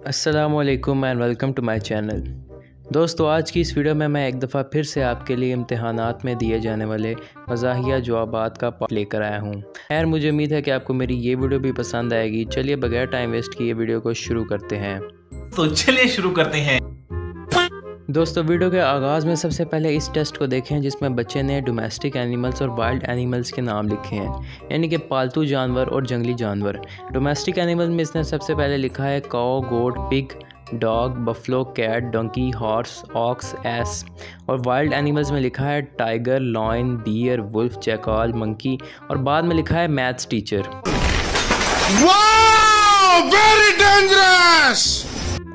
अस्सलामुअलैकुम and welcome to my channel. दोस्तों, आज की इस वीडियो में मैं एक दफ़ा फिर से आपके लिए इम्तिहानात में दिए जाने वाले मज़ाहिया जवाबात का पार्ट लेकर आया हूँ। खैर, मुझे उम्मीद है कि आपको मेरी ये वीडियो भी पसंद आएगी। चलिए बगैर टाइम वेस्ट किए वीडियो को शुरू करते हैं। तो चलिए शुरू करते हैं। दोस्तों, वीडियो के आगाज़ में सबसे पहले इस टेस्ट को देखें जिसमें बच्चे ने डोमेस्टिक एनिमल्स और वाइल्ड एनिमल्स के नाम लिखे हैं, यानी कि पालतू जानवर और जंगली जानवर। डोमेस्टिक एनिमल में इसने सबसे पहले लिखा है cow, goat, pig, dog, buffalo, cat, donkey, horse, ox, ass. और वाइल्ड एनिमल्स में लिखा है tiger, lion, deer, wolf, jackal, monkey. और बाद में लिखा है maths teacher. Wow! Very dangerous!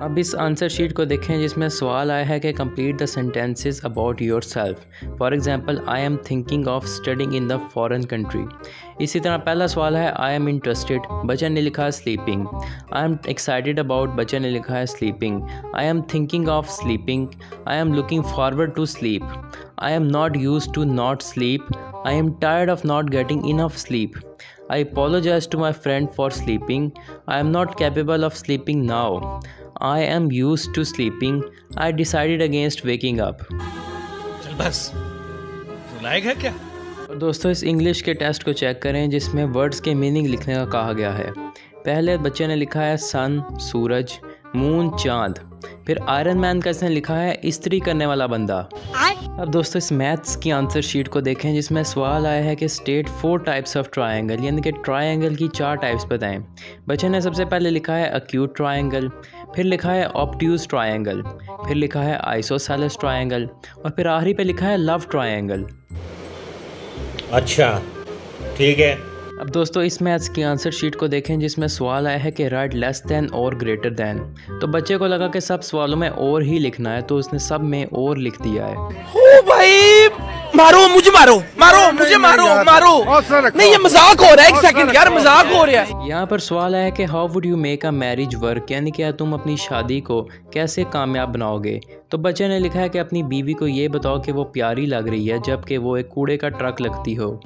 अब इस आंसर शीट को देखें जिसमें सवाल आया है कि complete the sentences about your self. For example, I am thinking of studying in the foreign country. इसी तरह पहला सवाल है आई एम इंटरेस्टेड, बच्चे ने लिखा है sleeping. I am excited about, बच्चे ने लिखा है sleeping. I am thinking of sleeping. I am looking forward to sleep. I am not used to not sleep. I am tired of not getting enough sleep. I apologize to my friend for sleeping. I am not capable of sleeping now. I am used to sleeping. I decided against waking up. चल बस, लायक है क्या? और दोस्तों, इस English के test को check करें जिसमें वर्ड्स के मीनिंग लिखने का कहा गया है। पहले बच्चे ने लिखा है सन, सूरज, मून, चांद। फिर आयरन मैन का इसने लिखा है इस्त्री करने वाला बंदा। अब दोस्तों, इस मैथ्स की आंसर शीट को देखें जिसमें सवाल आया है कि स्टेट 4 टाइप्स ऑफ ट्रायंगल, यानी कि ट्रायंगल की 4 टाइप्स बताएं। बच्चे ने सबसे पहले लिखा है अक्यूट ट्रायंगल, फिर लिखा है ऑब्ट्यूज ट्रायंगल, फिर लिखा है आइसोसेलेस ट्रायंगल और फिर आखिरी पे लिखा है लव ट्रायंगल। अच्छा, ठीक है। अब दोस्तों, इस मैथ्स की आंसर शीट को देखें जिसमें सवाल आया है कि राइट लेस दैन और ग्रेटर दैन। तो बच्चे को लगा कि सब सवालों में और ही लिखना है, तो उसने सब में और लिख दिया है। ओ भाई, मारो मुझे, मारो मारो मुझे, मारो मारो। नहीं, ये मजाक हो रहा है। एक सेकंड यार, मजाक हो रहा है। यहाँ पर सवाल आया है कि how would you make a marriage work, यानी क्या तुम अपनी शादी को कैसे कामयाब बनाओगे। तो बच्चे ने लिखा है कि अपनी बीवी को ये बताओ कि वो प्यारी लग रही है जबकि वो एक कूड़े का ट्रक लगती हो।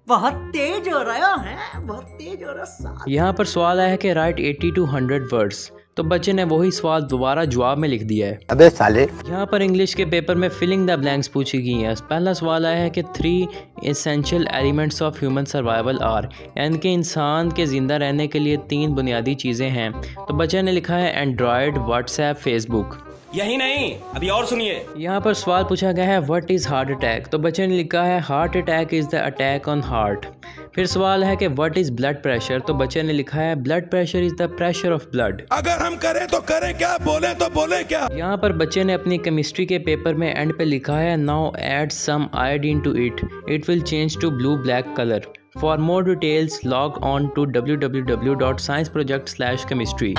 बहुत तेज हो रहा है, बहुत तेज हो रहा है। यहाँ पर सवाल आया है कि राइट 80 to 100 वर्ड्स। तो बच्चे ने वही सवाल दोबारा जवाब में लिख दिया है। अबे साले। यहाँ पर इंग्लिश के पेपर में फिलिंग द ब्लैंक्स पूछी गई हैं। पहला सवाल आया है कि 3 essential elements of human survival are, यानी कि इंसान के ज़िंदा रहने के लिए 3 बुनियादी चीज़ें हैं। तो बच्चे ने लिखा है एंड्रॉयड, व्हाट्सएप, फेसबुक। यही नहीं, अभी और सुनिए। यहाँ पर सवाल पूछा गया है व्हाट इज़ हार्ट अटैक। तो बच्चे ने लिखा है heart attack is the attack on heart. फिर सवाल है कि व्हाट इज़ ब्लड प्रेशर। तो बच्चे ने लिखा है blood pressure is the pressure of blood. अगर हम करें तो करें क्या, बोले तो बोले क्या। यहाँ पर बच्चे ने अपनी केमिस्ट्री के पेपर में एंड पे लिखा है now add some iodine to it will change to blue black colour. For more details log on to www.scienceproject/chemistry।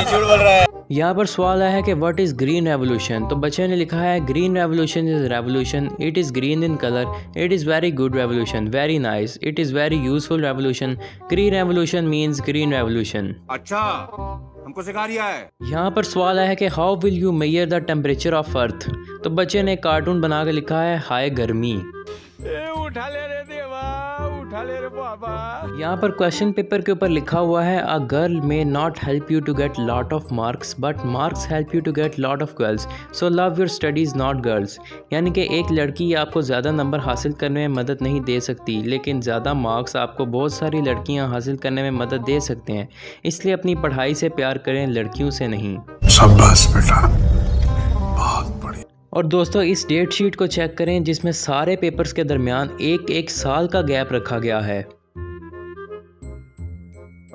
झूठ बोल रहा है। यहाँ पर सवाल आया है कि व्हाट इज़ ग्रीन रेवोल्यूशन। तो बच्चे ने लिखा है green revolution is revolution, it is green in colour, it is very good revolution, very nice, it is very useful revolution, green revolution means green revolution. अच्छा, हमको सिखा रिया है। यहाँ पर सवाल आया है कि how will you measure the temperature of earth. तो बच्चे ने कार्टून बना के लिखा है हाय गर्मी। उठा ले रे देवा, उठा ले रे बाबा। यहाँ पर क्वेश्चन पेपर के ऊपर लिखा हुआ है a girl may not help you to get lot of marks but marks help you to get lot of girls, so love your studies not girls. यानी कि एक लड़की आपको ज़्यादा नंबर हासिल करने में मदद नहीं दे सकती, लेकिन ज़्यादा मार्क्स आपको बहुत सारी लड़कियाँ हासिल करने में मदद दे सकते हैं। इसलिए अपनी पढ़ाई से प्यार करें, लड़कियों से नहीं। शाबाश बेटा, बहुत बढ़िया। और दोस्तों, इस डेट शीट को चेक करें जिसमें सारे पेपर्स के दरमियान एक साल का गैप रखा गया है।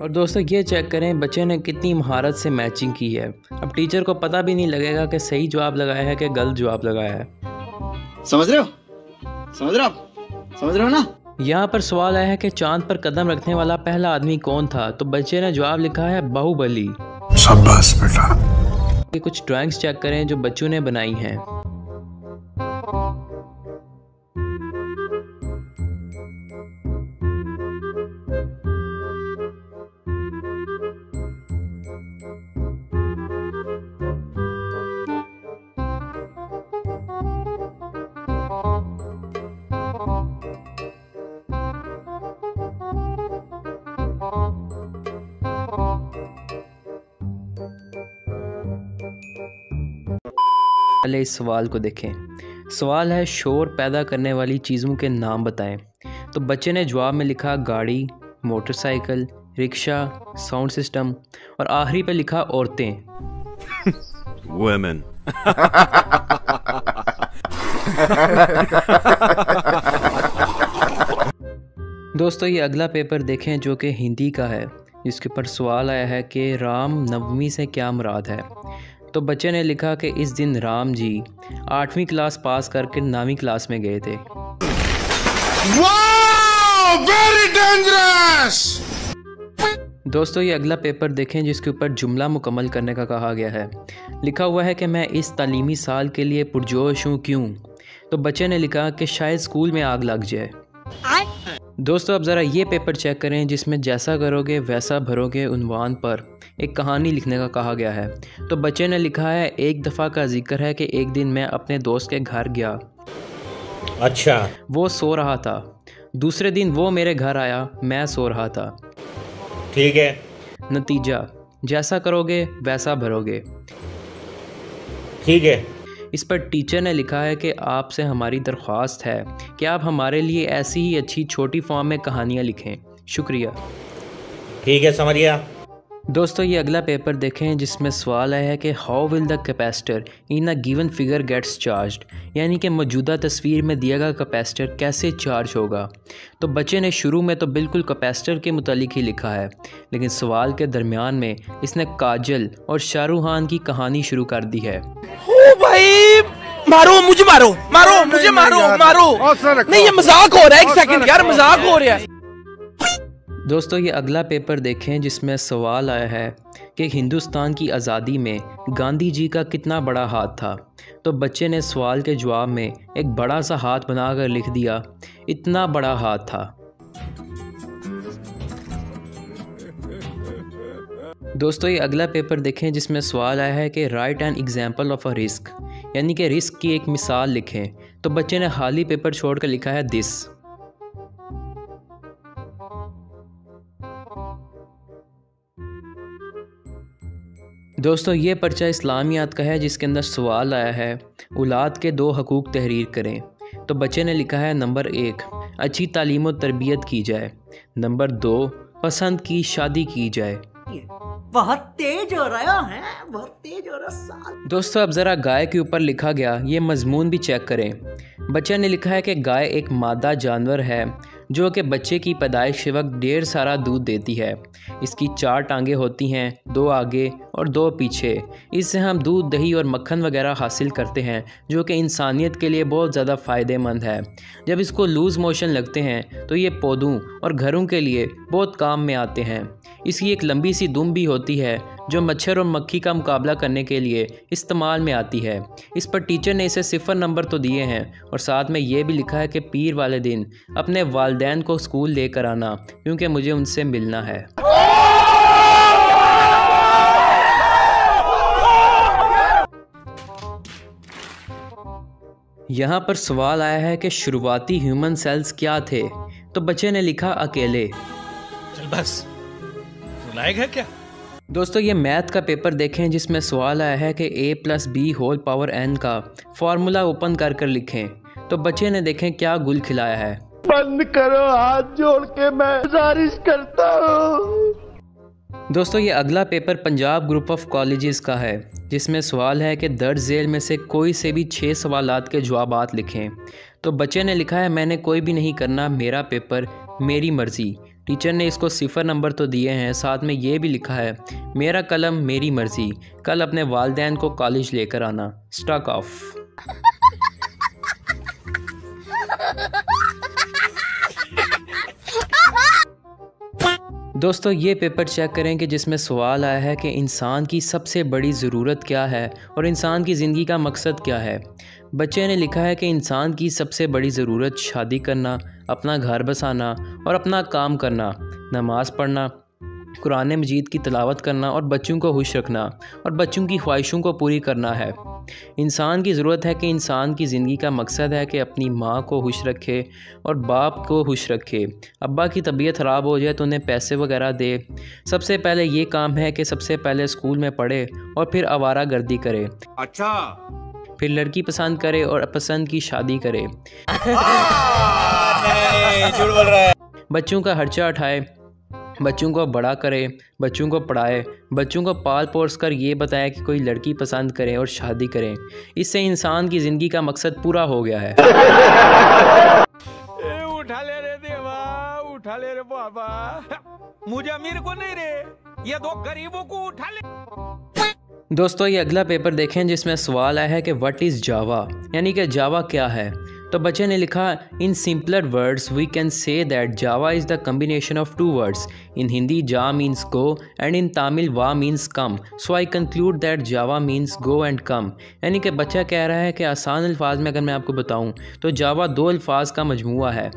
और दोस्तों, ये चेक करें बच्चे ने कितनी महारत से मैचिंग की है। अब टीचर को पता भी नहीं लगेगा कि सही जवाब लगाया है कि गलत जवाब लगाया है। समझ रहे हो, समझ रहे हो, समझ रहे हो ना। यहाँ पर सवाल आया है कि चांद पर कदम रखने वाला पहला आदमी कौन था। तो बच्चे ने जवाब लिखा है बाहुबली। शाबाश बेटा। ये कुछ ड्राइंग्स चेक करें जो बच्चों ने बनाई हैं। पहले इस सवाल को देखें। सवाल है शोर पैदा करने वाली चीज़ों के नाम बताएं। तो बच्चे ने जवाब में लिखा गाड़ी, मोटरसाइकिल, रिक्शा, साउंड सिस्टम और आखिरी पे लिखा औरतें। Women. दोस्तों ये अगला पेपर देखें जो कि हिंदी का है, जिसके ऊपर सवाल आया है कि राम नवमी से क्या मुराद है। तो बच्चे ने लिखा कि इस दिन राम जी 8वीं क्लास पास करके 9वीं क्लास में गए थे। Very dangerous. दोस्तों ये अगला पेपर देखें जिसके ऊपर जुमला मुकम्मल करने का कहा गया है। लिखा हुआ है कि मैं इस तालीमी साल के लिए पुरजोश हूँ, क्यों? तो बच्चे ने लिखा कि शायद स्कूल में आग लग जाए। दोस्तों अब ज़रा ये पेपर चेक करें जिसमें जैसा करोगे वैसा भरोगे उन्वान पर एक कहानी लिखने का कहा गया है। तो बच्चे ने लिखा है एक दफ़ा का जिक्र है कि एक दिन मैं अपने दोस्त के घर गया। अच्छा, वो सो रहा था। दूसरे दिन वो मेरे घर आया, मैं सो रहा था। ठीक है। नतीजा जैसा करोगे वैसा भरोगे। ठीक है। इस पर टीचर ने लिखा है कि आपसे हमारी दरख्वास्त है कि आप हमारे लिए ऐसी ही अच्छी छोटी फॉर्म में कहानियाँ लिखें। शुक्रिया। ठीक है, समझ गया। दोस्तों ये अगला पेपर देखें जिसमें सवाल आया है कि how will the capacitor in a given figure gets charged, यानी कि मौजूदा तस्वीर में दिया गया कैपेसिटर कैसे चार्ज होगा। तो बच्चे ने शुरू में तो बिल्कुल कैपेसिटर के मुतालिक ही लिखा है, लेकिन सवाल के दरमियान में इसने काजल और शाहरुख खान की कहानी शुरू कर दी है। ओ भाई मारो मुझे, मारो मारो मुझे, मारो मारो। नहीं ये मजाक हो रहा है, एक सेकंड यार, मजाक हो रहा है। दोस्तों ये अगला पेपर देखें जिसमें सवाल आया है कि हिंदुस्तान की आज़ादी में गांधी जी का कितना बड़ा हाथ था। तो बच्चे ने सवाल के जवाब में एक बड़ा सा हाथ बनाकर लिख दिया, इतना बड़ा हाथ था। दोस्तों ये अगला पेपर देखें जिसमें सवाल आया है कि right an example of a risk, यानी कि रिस्क की एक मिसाल लिखें। तो बच्चे ने खाली पेपर छोड़कर लिखा है दिस। दोस्तों ये पर्चा इस्लामियात का है जिसके अंदर सवाल आया है औलाद के 2 हकूक़ तहरीर करें। तो बच्चे ने लिखा है नंबर 1 अच्छी तालीम और तरबियत की जाए, नंबर 2 पसंद की शादी की जाए। बहुत तेज हो रहा है, बहुत तेज हो रहा है। दोस्तों अब ज़रा गाय के ऊपर लिखा गया ये मजमून भी चेक करें। बच्चे ने लिखा है कि गाय एक मादा जानवर है जो कि बच्चे की पैदाइश के वक्त ढेर सारा दूध देती है। इसकी 4 टांगें होती हैं, 2 आगे और 2 पीछे। इससे हम दूध, दही और मक्खन वगैरह हासिल करते हैं जो कि इंसानियत के लिए बहुत ज़्यादा फ़ायदेमंद है। जब इसको लूज़ मोशन लगते हैं तो ये पौधों और घरों के लिए बहुत काम में आते हैं। इसकी एक लंबी सी दुम भी होती है जो मच्छर और मक्खी का मुकाबला करने के लिए इस्तेमाल में आती है। इस पर टीचर ने इसे 0 नंबर तो दिए हैं और साथ में ये भी लिखा है कि पीर वाले दिन अपने वालिदैन को स्कूल लेकर आना क्योंकि मुझे उनसे मिलना है। यहाँ पर सवाल आया है कि शुरुआती ह्यूमन सेल्स क्या थे। तो बच्चे ने लिखा अकेले। चल बस, लायक है क्या? दोस्तों ये मैथ का पेपर देखें जिसमें सवाल आया है कि a+b⁴n का फार्मूला ओपन कर लिखें। तो बच्चे ने देखें क्या गुल खिलाया है। बंद करो, हाथ जोड़ के मैं गुजारिश करता हूँ। दोस्तों ये अगला paper Punjab group of colleges का है जिसमें सवाल है कि दर्ज झेल में से कोई से भी 6 सवालात के जवाबात लिखें। तो बच्चे ने लिखा है मैंने कोई भी नहीं करना, मेरा पेपर मेरी मर्ज़ी। टीचर ने इसको 0 नंबर तो दिए हैं, साथ में ये भी लिखा है मेरा कलम मेरी मर्ज़ी, कल अपने वालिदैन को कॉलेज लेकर आना। Stuck off. दोस्तों ये पेपर चेक करें कि जिसमें सवाल आया है कि इंसान की सबसे बड़ी ज़रूरत क्या है और इंसान की ज़िंदगी का मकसद क्या है। बच्चे ने लिखा है कि इंसान की सबसे बड़ी ज़रूरत शादी करना, अपना घर बसाना और अपना काम करना, नमाज़ पढ़ना, कुरान मजीद की तिलावत करना और बच्चों को खुश रखना और बच्चों की ख्वाहिशों को पूरी करना है। इंसान की ज़रूरत है कि इंसान की ज़िंदगी का मकसद है कि अपनी माँ को खुश रखे और बाप को खुश रखे। अब्बा की तबीयत ख़राब हो जाए तो उन्हें पैसे वगैरह दे। सबसे पहले ये काम है कि सबसे पहले स्कूल में पढ़े और फिर आवारा गर्दी करे। अच्छा, फिर लड़की पसंद करे और पसंद की शादी करे। झूठ बोल रहा है। बच्चों का खर्चा उठाए, बच्चों को बड़ा करे, बच्चों को पढ़ाए, बच्चों को पाल पोस कर ये बताया कि कोई लड़की पसंद करे और शादी करें। इससे इंसान की ज़िंदगी का मकसद पूरा हो गया है। उठा ले रे देवा, उठा ले रे बाबा, मुझे अमीर को नहीं रे, ये दो गरीबों को उठा ले। दोस्तों ये अगला पेपर देखें जिसमें सवाल आया है कि व्हाट इज़ जावा, यानी कि जावा क्या है। तो बच्चे ने लिखा in simpler words we can say that Java is the combination of two words. In Hindi जा means go and in Tamil वा means come, so I conclude that Java means go and come. यानी कि बच्चा कह रहा है कि आसान अल्फाज में अगर मैं आपको बताऊं तो जावा दो अल्फाज का मजमूआ है।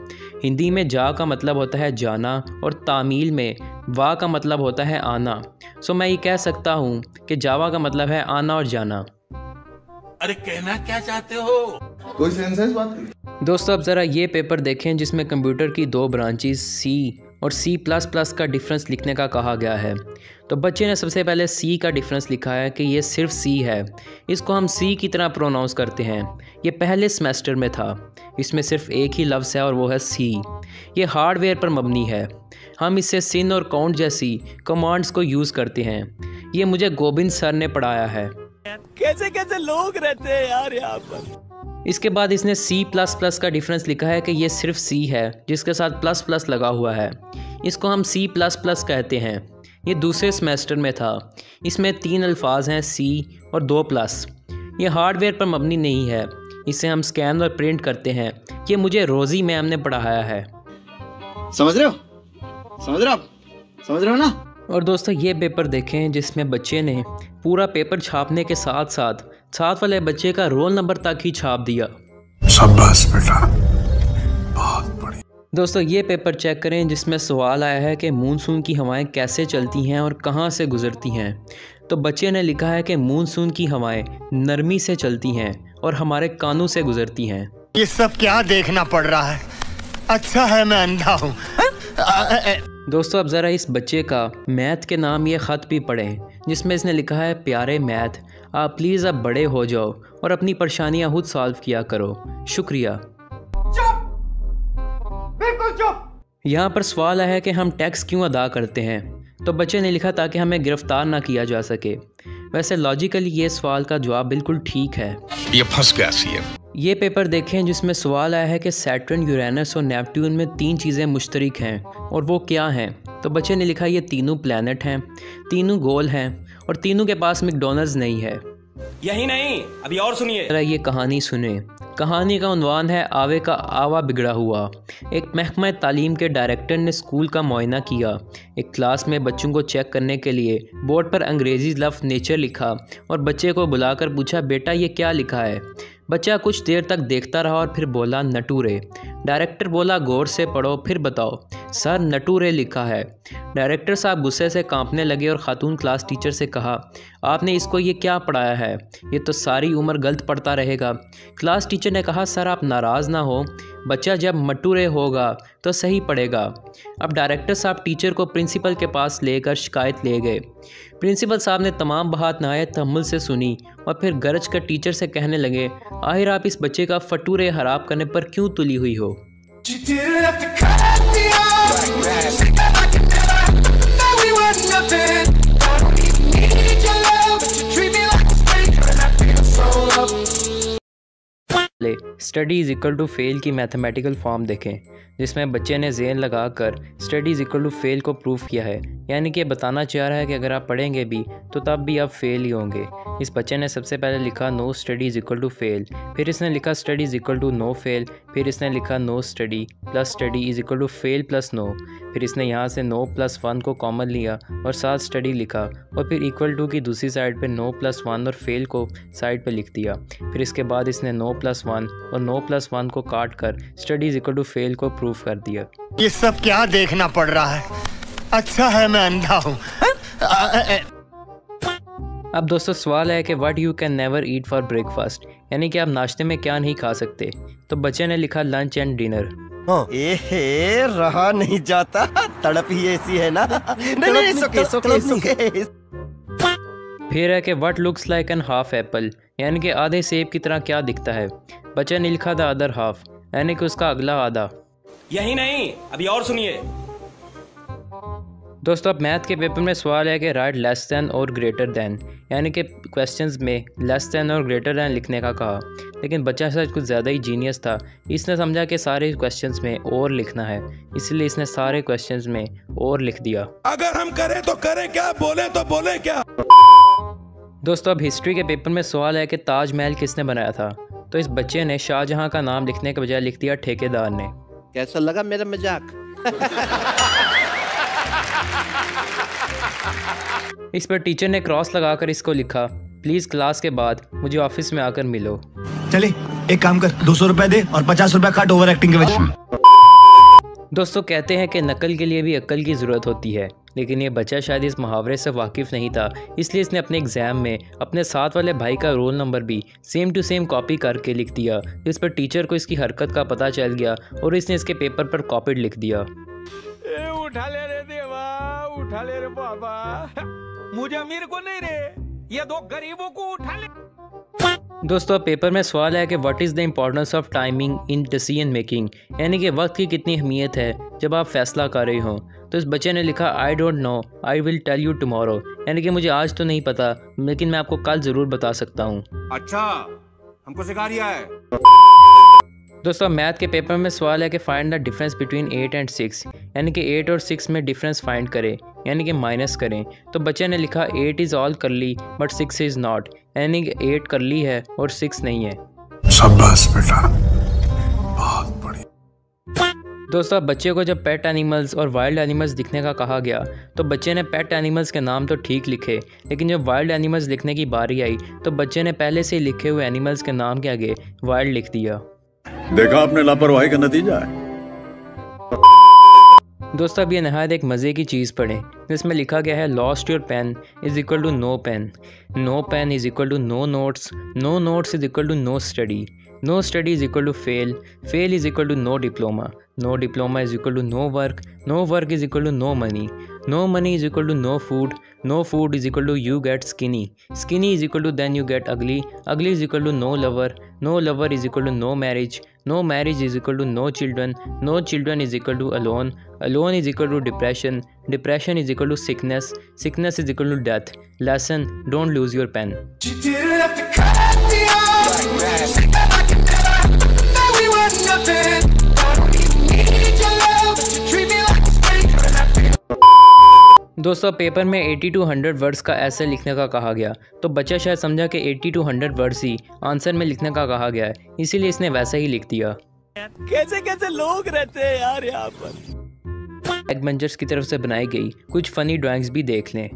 हिंदी में जा का मतलब होता है जाना और तमिल में वा का मतलब होता है आना। सो मैं ये कह सकता हूँ कि जावा का मतलब है आना और जाना। अरे कहना क्या चाहते हो? कोई सेंस है इस बात की? दोस्तों अब ज़रा ये पेपर देखें जिसमें कंप्यूटर की दो ब्रांचेस सी और C++ का डिफरेंस लिखने का कहा गया है। तो बच्चे ने सबसे पहले सी का डिफरेंस लिखा है कि ये सिर्फ सी है, इसको हम सी की तरह प्रोनाउंस करते हैं। ये पहले सेमेस्टर में था। इसमें सिर्फ एक ही लफ्ज़ है और वो है सी। ये हार्डवेयर पर मबनी है। हम इससे सिन और काउंट जैसी कमांड्स को यूज़ करते हैं। ये मुझे गोविंद सर ने पढ़ाया है। कैसे कैसे लोग रहते हैं यार यहाँ पर। इसके बाद इसने C++ का डिफरेंस लिखा है कि ये सिर्फ C है जिसके साथ प्लस प्लस लगा हुआ है। इसको हम C++ कहते हैं। ये दूसरे सेमेस्टर में था। इसमें 3 अल्फाज हैं C और 2 प्लस। ये हार्डवेयर पर मबनी नहीं है। इसे हम स्कैन और प्रिंट करते हैं। ये मुझे रोज़ी मैम ने पढ़ाया है। समझ रहे हो? समझ रहे हो आप? समझ रहे हो ना? और दोस्तों ये पेपर देखें जिसमें बच्चे ने पूरा पेपर छापने के साथ साथ वाले बच्चे का रोल नंबर तक ही छाप दिया। शाबाश बेटा, बहुत बढ़िया। दोस्तों ये पेपर चेक करें जिसमें सवाल आया है कि मानसून की हवाएं कैसे चलती हैं और कहां से गुजरती हैं। तो बच्चे ने लिखा है कि मानसून की हवाएं नरमी से चलती हैं और हमारे कानों से गुजरती हैं। ये सब क्या देखना पड़ रहा है? अच्छा है मैं अंधा हूँ। दोस्तों अब ज़रा इस बच्चे का मैथ के नाम ये ख़त भी पढ़ें जिसमें इसने लिखा है प्यारे मैथ, आप प्लीज़ अब बड़े हो जाओ और अपनी परेशानियां खुद सॉल्व किया करो। शुक्रिया। चुप, बिल्कुल चुप। यहाँ पर सवाल है कि हम टैक्स क्यों अदा करते हैं। तो बच्चे ने लिखा ताकि हमें गिरफ्तार ना किया जा सके। वैसे लॉजिकली ये सवाल का जवाब बिल्कुल ठीक है। ये फंस गया सीएम। ये पेपर देखें जिसमें सवाल आया है कि सैटर्न, यूरेनस और नेपट्यून में 3 चीज़ें मुश्तरक हैं और वो क्या हैं। तो बच्चे ने लिखा ये तीनों प्लैनेट हैं, तीनों गोल हैं और तीनों के पास मैकडॉनल्ड्स नहीं है। यही नहीं, अभी और सुनिए। जरा ये कहानी सुने। कहानी का उन्वान है आवे का आवा बिगड़ा हुआ। एक महकमा तालीम के डायरेक्टर ने स्कूल का मुआयना किया। एक क्लास में बच्चों को चेक करने के लिए बोर्ड पर अंग्रेज़ी लफ्ज़ नेचर लिखा और बच्चे को बुलाकर पूछा बेटा ये क्या लिखा है। बच्चा कुछ देर तक देखता रहा और फिर बोला नटूरे। डायरेक्टर बोला गौर से पढ़ो फिर बताओ। सर नटूरे लिखा है। डायरेक्टर साहब गुस्से से कांपने लगे और ख़ातून क्लास टीचर से कहा आपने इसको ये क्या पढ़ाया है, ये तो सारी उम्र गलत पढ़ता रहेगा। क्लास टीचर ने कहा सर आप नाराज़ ना हो, बच्चा जब मटूरे होगा तो सही पढ़ेगा। अब डायरेक्टर साहब टीचर को प्रिंसिपल के पास लेकर शिकायत ले गए। प्रिंसिपल साहब ने तमाम बात नहायत तहम्मुल से सुनी और फिर गरज कर टीचर से कहने लगे आखिर आप इस बच्चे का फटूरे हराब करने पर क्यों तुली हुई हो। Study is equal to fail की मैथमेटिकल फॉर्म देखें जिसमें बच्चे ने ज़ेन लगाकर study is equal to fail को प्रूफ किया है। यानी कि बताना चाह रहा है कि अगर आप पढ़ेंगे भी तो तब भी आप फेल ही होंगे। इस बच्चे ने सबसे पहले लिखा no study is equal to fail, फिर इसने लिखा study is equal to no fail, फिर इसने लिखा no study plus study is equal to fail plus no, फिर इसने यहाँ से नो प्लस 1 को कॉमन लिया और साथ स्टडी लिखा और फिर इक्वल टू की दूसरी साइड पे नो प्लस 1 और फेल को साइड पे लिख दिया। फिर इसके बाद इसने नो प्लस 1 और नो प्लस 1 को काट कर study is equal to fail को प्रूफ कर दिया। ये सब क्या देखना पड़ रहा है? अच्छा है मैं अंधा हूँ। अब दोस्तों सवाल है कि what you can never eat for breakfast, यानी कि आप नाश्ते में क्या नहीं खा सकते। तो बच्चे ने लिखा लंच एंड डिनर। एहे रहा नहीं जाता, तड़प ही ऐसी है ना। नहीं, सुके। फिर है कि what looks like an half Apple, यानी कि आधे सेब की तरह क्या दिखता है? बच्चे ने लिखा द अदर हाफ, यानी कि उसका अगला आधा। यही नहीं, अभी और सुनिए। दोस्तों अब मैथ के पेपर में सवाल है कि राइट लेस दैन और ग्रेटर दैन, यानी कि क्वेश्चंस में लेस दैन और ग्रेटर दैन लिखने का कहा, लेकिन बच्चा शायद कुछ ज़्यादा ही जीनियस था। इसने समझा कि सारे क्वेश्चंस में और लिखना है, इसलिए इसने सारे क्वेश्चंस में और लिख दिया। अगर हम करें तो करें क्या, बोले तो बोले क्या। दोस्तों अब हिस्ट्री के पेपर में सवाल है कि ताजमहल किसने बनाया था? तो इस बच्चे ने शाहजहां का नाम लिखने के बजाय लिख दिया ठेकेदार ने। कैसा लगा मेरा मजाक? इस पर टीचर ने क्रॉस लगाकर इसको लिखा, प्लीज क्लास के बाद मुझे ऑफिस में आकर मिलो। चले एक काम कर, 200 रुपए दे और 50 रुपए काट ओवर एक्टिंग के वजह। दोस्तों कहते हैं कि नकल के लिए भी अक्ल की ज़रूरत होती है, लेकिन ये बच्चा शायद इस मुहावरे से वाकिफ़ नहीं था, इसलिए इसने अपने एग्ज़ाम में अपने साथ वाले भाई का रोल नंबर भी सेम टू सेम कॉपी करके लिख दिया, जिस पर टीचर को इसकी हरकत का पता चल गया और इसने इसके पेपर पर कॉपीड लिख दिया। उठा ले रे देवा, उठा ले रे बाबा, मुझे अमीर को नहीं रे, ये दो गरीबों को उठा ले। दोस्तों पेपर में सवाल है कि what is the importance of timing in decision making, यानी कि वक्त की कितनी अहमियत है जब आप फैसला कर रहे हो। तो इस बच्चे ने लिखा I don't know, I will tell you tomorrow, यानी कि मुझे आज तो नहीं पता लेकिन मैं आपको कल ज़रूर बता सकता हूँ। अच्छा हमको सिखा रिया है। दोस्तों मैथ के पेपर में सवाल है कि find the difference between 8 and 6, यानी कि 8 और 6 में डिफरेंस फाइंड करें, यानी कि माइनस करें। तो बच्चे ने लिखा 8 इज़ ऑल करली बट 6 इज़ नॉट, यानी कि 8 करली है और 6 नहीं है। शाबाश बेटा, बहुत बढ़िया। दोस्तों बच्चे को जब पेट एनिमल्स और वाइल्ड एनिमल्स लिखने का कहा गया तो बच्चे ने पेट एनिमल्स के नाम तो ठीक लिखे, लेकिन जब वाइल्ड एनिमल्स लिखने की बारी आई तो बच्चे ने पहले से लिखे हुए एनिमल्स के नाम के आगे वाइल्ड लिख दिया। देखा आपने लापरवाही का नतीजा है। दोस्तों अब ये नहायत एक मज़े की चीज़ पढ़ें जिसमें लिखा गया है lost your pen is equal to no pen, no pen is equal to no notes, no notes is equal to no study, no study is equal to fail, fail is equal to no diploma, no diploma is equal to no work, no work is equal to no money, no money is equal to no food, no food is equal to you get skinny, skinny is equal to then you get ugly, ugly is equal to no lover, no lover is equal to no marriage, no marriage is equal to no children, no children is equal to alone, alone is equal to depression, depression is equal to sickness, sickness is equal to death. Lesson, don't lose your pen. दोस्तों paper में 80 to 100 words का ऐसे लिखने का कहा गया, तो बच्चा शायद समझा कि 80 to 100 वर्ड्स ही आंसर में लिखने का कहा गया है, इसीलिए इसने वैसा ही लिख दिया। कैसे कैसे लोग रहते हैं यार यहाँ पर। बैक बेंचर्स की तरफ से बनाई गई कुछ फनी ड्राइंग्स भी देख लें।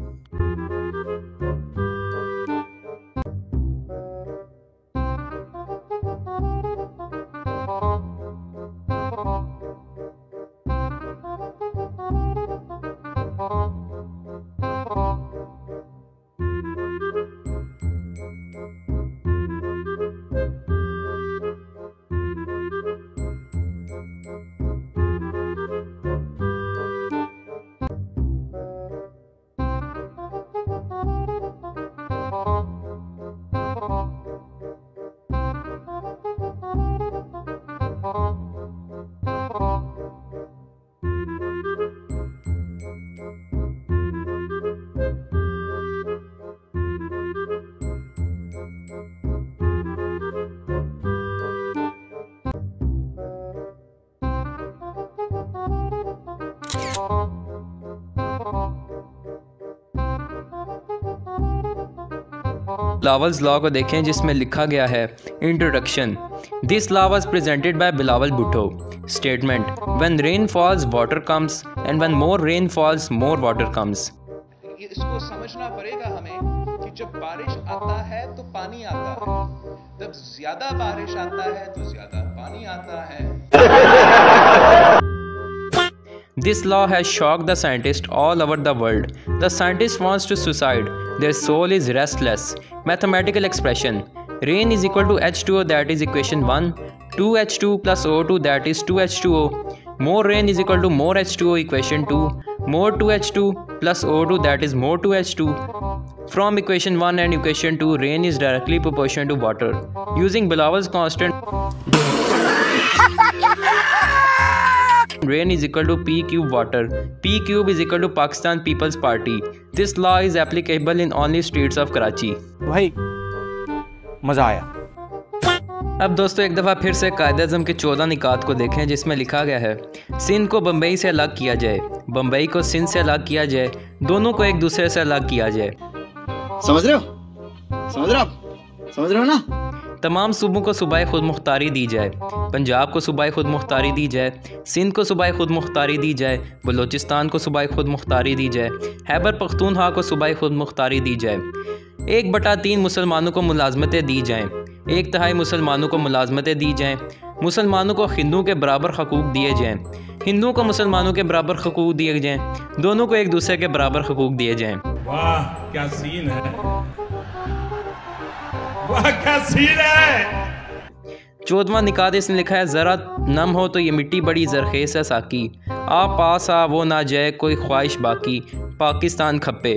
बिलावल्स लॉ को देखें जिसमें लिखा गया है introduction. This law was presented by Bilawal Bhutto. Statement, when rain false water comes and when more rain false more water comes. इसको समझना पड़ेगा हमें कि जब बारिश आता है तो पानी आता है, जब ज्यादा बारिश आता है तो ज्यादा पानी आता है। This law has shocked the scientists all over the world. The scientist wants to suicide. Their soul is restless. Mathematical expression. Rain is equal to H2O, that is equation 1. 2H2 plus O2, that is 2H2O. More rain is equal to more H2O, equation 2. More 2H2 plus O2, that is more 2H2. From equation 1 and equation 2, rain is directly proportional to water. Using Bilawal's constant, rain is equal to P cube water. P cube is equal to Pakistan People's Party. This law is applicable in only streets of Karachi. भाई मजा आया। अब दोस्तों एक दफ़ा फिर से कायदे-ए-आज़म के 14 निकात को देखें, जिसमें लिखा गया है सिंध को बम्बई से अलग किया जाए, बम्बई को सिंध से अलग किया जाए, दोनों को एक दूसरे से अलग किया जाए। समझ रहे हो? समझ रहे हो ना? तमाम सूबों को सूबाए खुद मुख्तारी दी जाए, पंजाब को सूबाए खुद मुख्तारी दी जाए, सिंध को सूबाए खुद मुख्तारी दी जाए, बलूचिस्तान को सूबाए खुद मुख्तारी दी जाए, खैबर पख्तूनख्वा को सूबाए खुद मुख्तारी दी जाए। 1/3 मुसलमानों को मुलाजमतें दी जाएँ, 1/3 मुसलमानों को मुलाजमतें दी जाएँ, मुसलमानों को हिंदुओं के बराबर हकूक़ दिए जाएँ, हिंदुओं को मुसलमानों के बराबर हकूक़ दिए जाएँ, दोनों को एक दूसरे के बराबर हकूक़ दिए जाएँ। वाह क्या सीन है, वाह क्या सीन है। 14वां निकात इसने लिखा है ज़रा नम हो तो ये मिट्टी बड़ी जरखेज़ है साकी, आ पास आ वो ना जाए कोई ख्वाहिश बाकी, पाकिस्तान खप्पे।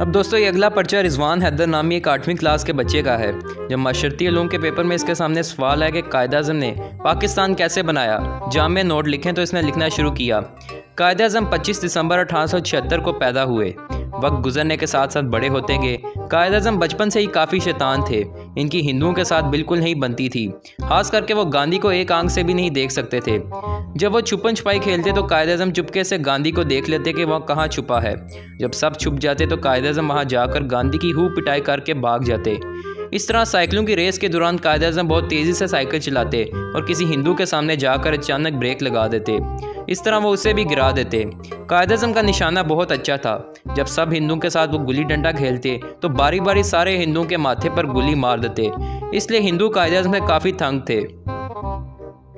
अब दोस्तों ये अगला पर्चा रिजवान हैदर नामी एक 8वीं क्लास के बच्चे का है। जब माशरती उलूम के पेपर में इसके सामने सवाल है कि कायद-ए-आज़म ने पाकिस्तान कैसे बनाया, जामे नोट लिखें, तो इसने लिखना शुरू किया। कायद-ए-आज़म 25 दिसंबर 1876 को पैदा हुए। वक्त गुजरने के साथ साथ बड़े होते गए। कायद-ए-आज़म बचपन से ही काफ़ी शैतान थे। इनकी हिंदुओं के साथ बिल्कुल नहीं बनती थी, खास करके वो गांधी को एक आंख से भी नहीं देख सकते थे। जब वो छुपन छुपाई खेलते तो कायद-ए-आज़म चुपके से गांधी को देख लेते कि वह कहाँ छुपा है। जब सब छुप जाते तो कायद-ए-आज़म वहाँ जाकर गांधी की हूँ पिटाई करके भाग जाते। इस तरह साइकिलों की रेस के दौरान कायद-ए-आज़म बहुत तेज़ी से साइकिल चलाते और किसी हिंदू के सामने जाकर अचानक ब्रेक लगा देते। इस तरह वो उसे भी गिरा देते। कायद-ए-आज़म का निशाना बहुत अच्छा था। जब सब हिंदुओं के साथ वो गुल्ली डंडा खेलते तो बारी बारी सारे हिंदुओं के माथे पर गुल्ली मार देते। इसलिए हिंदू कायद-ए-आज़म से काफ़ी तंग थे।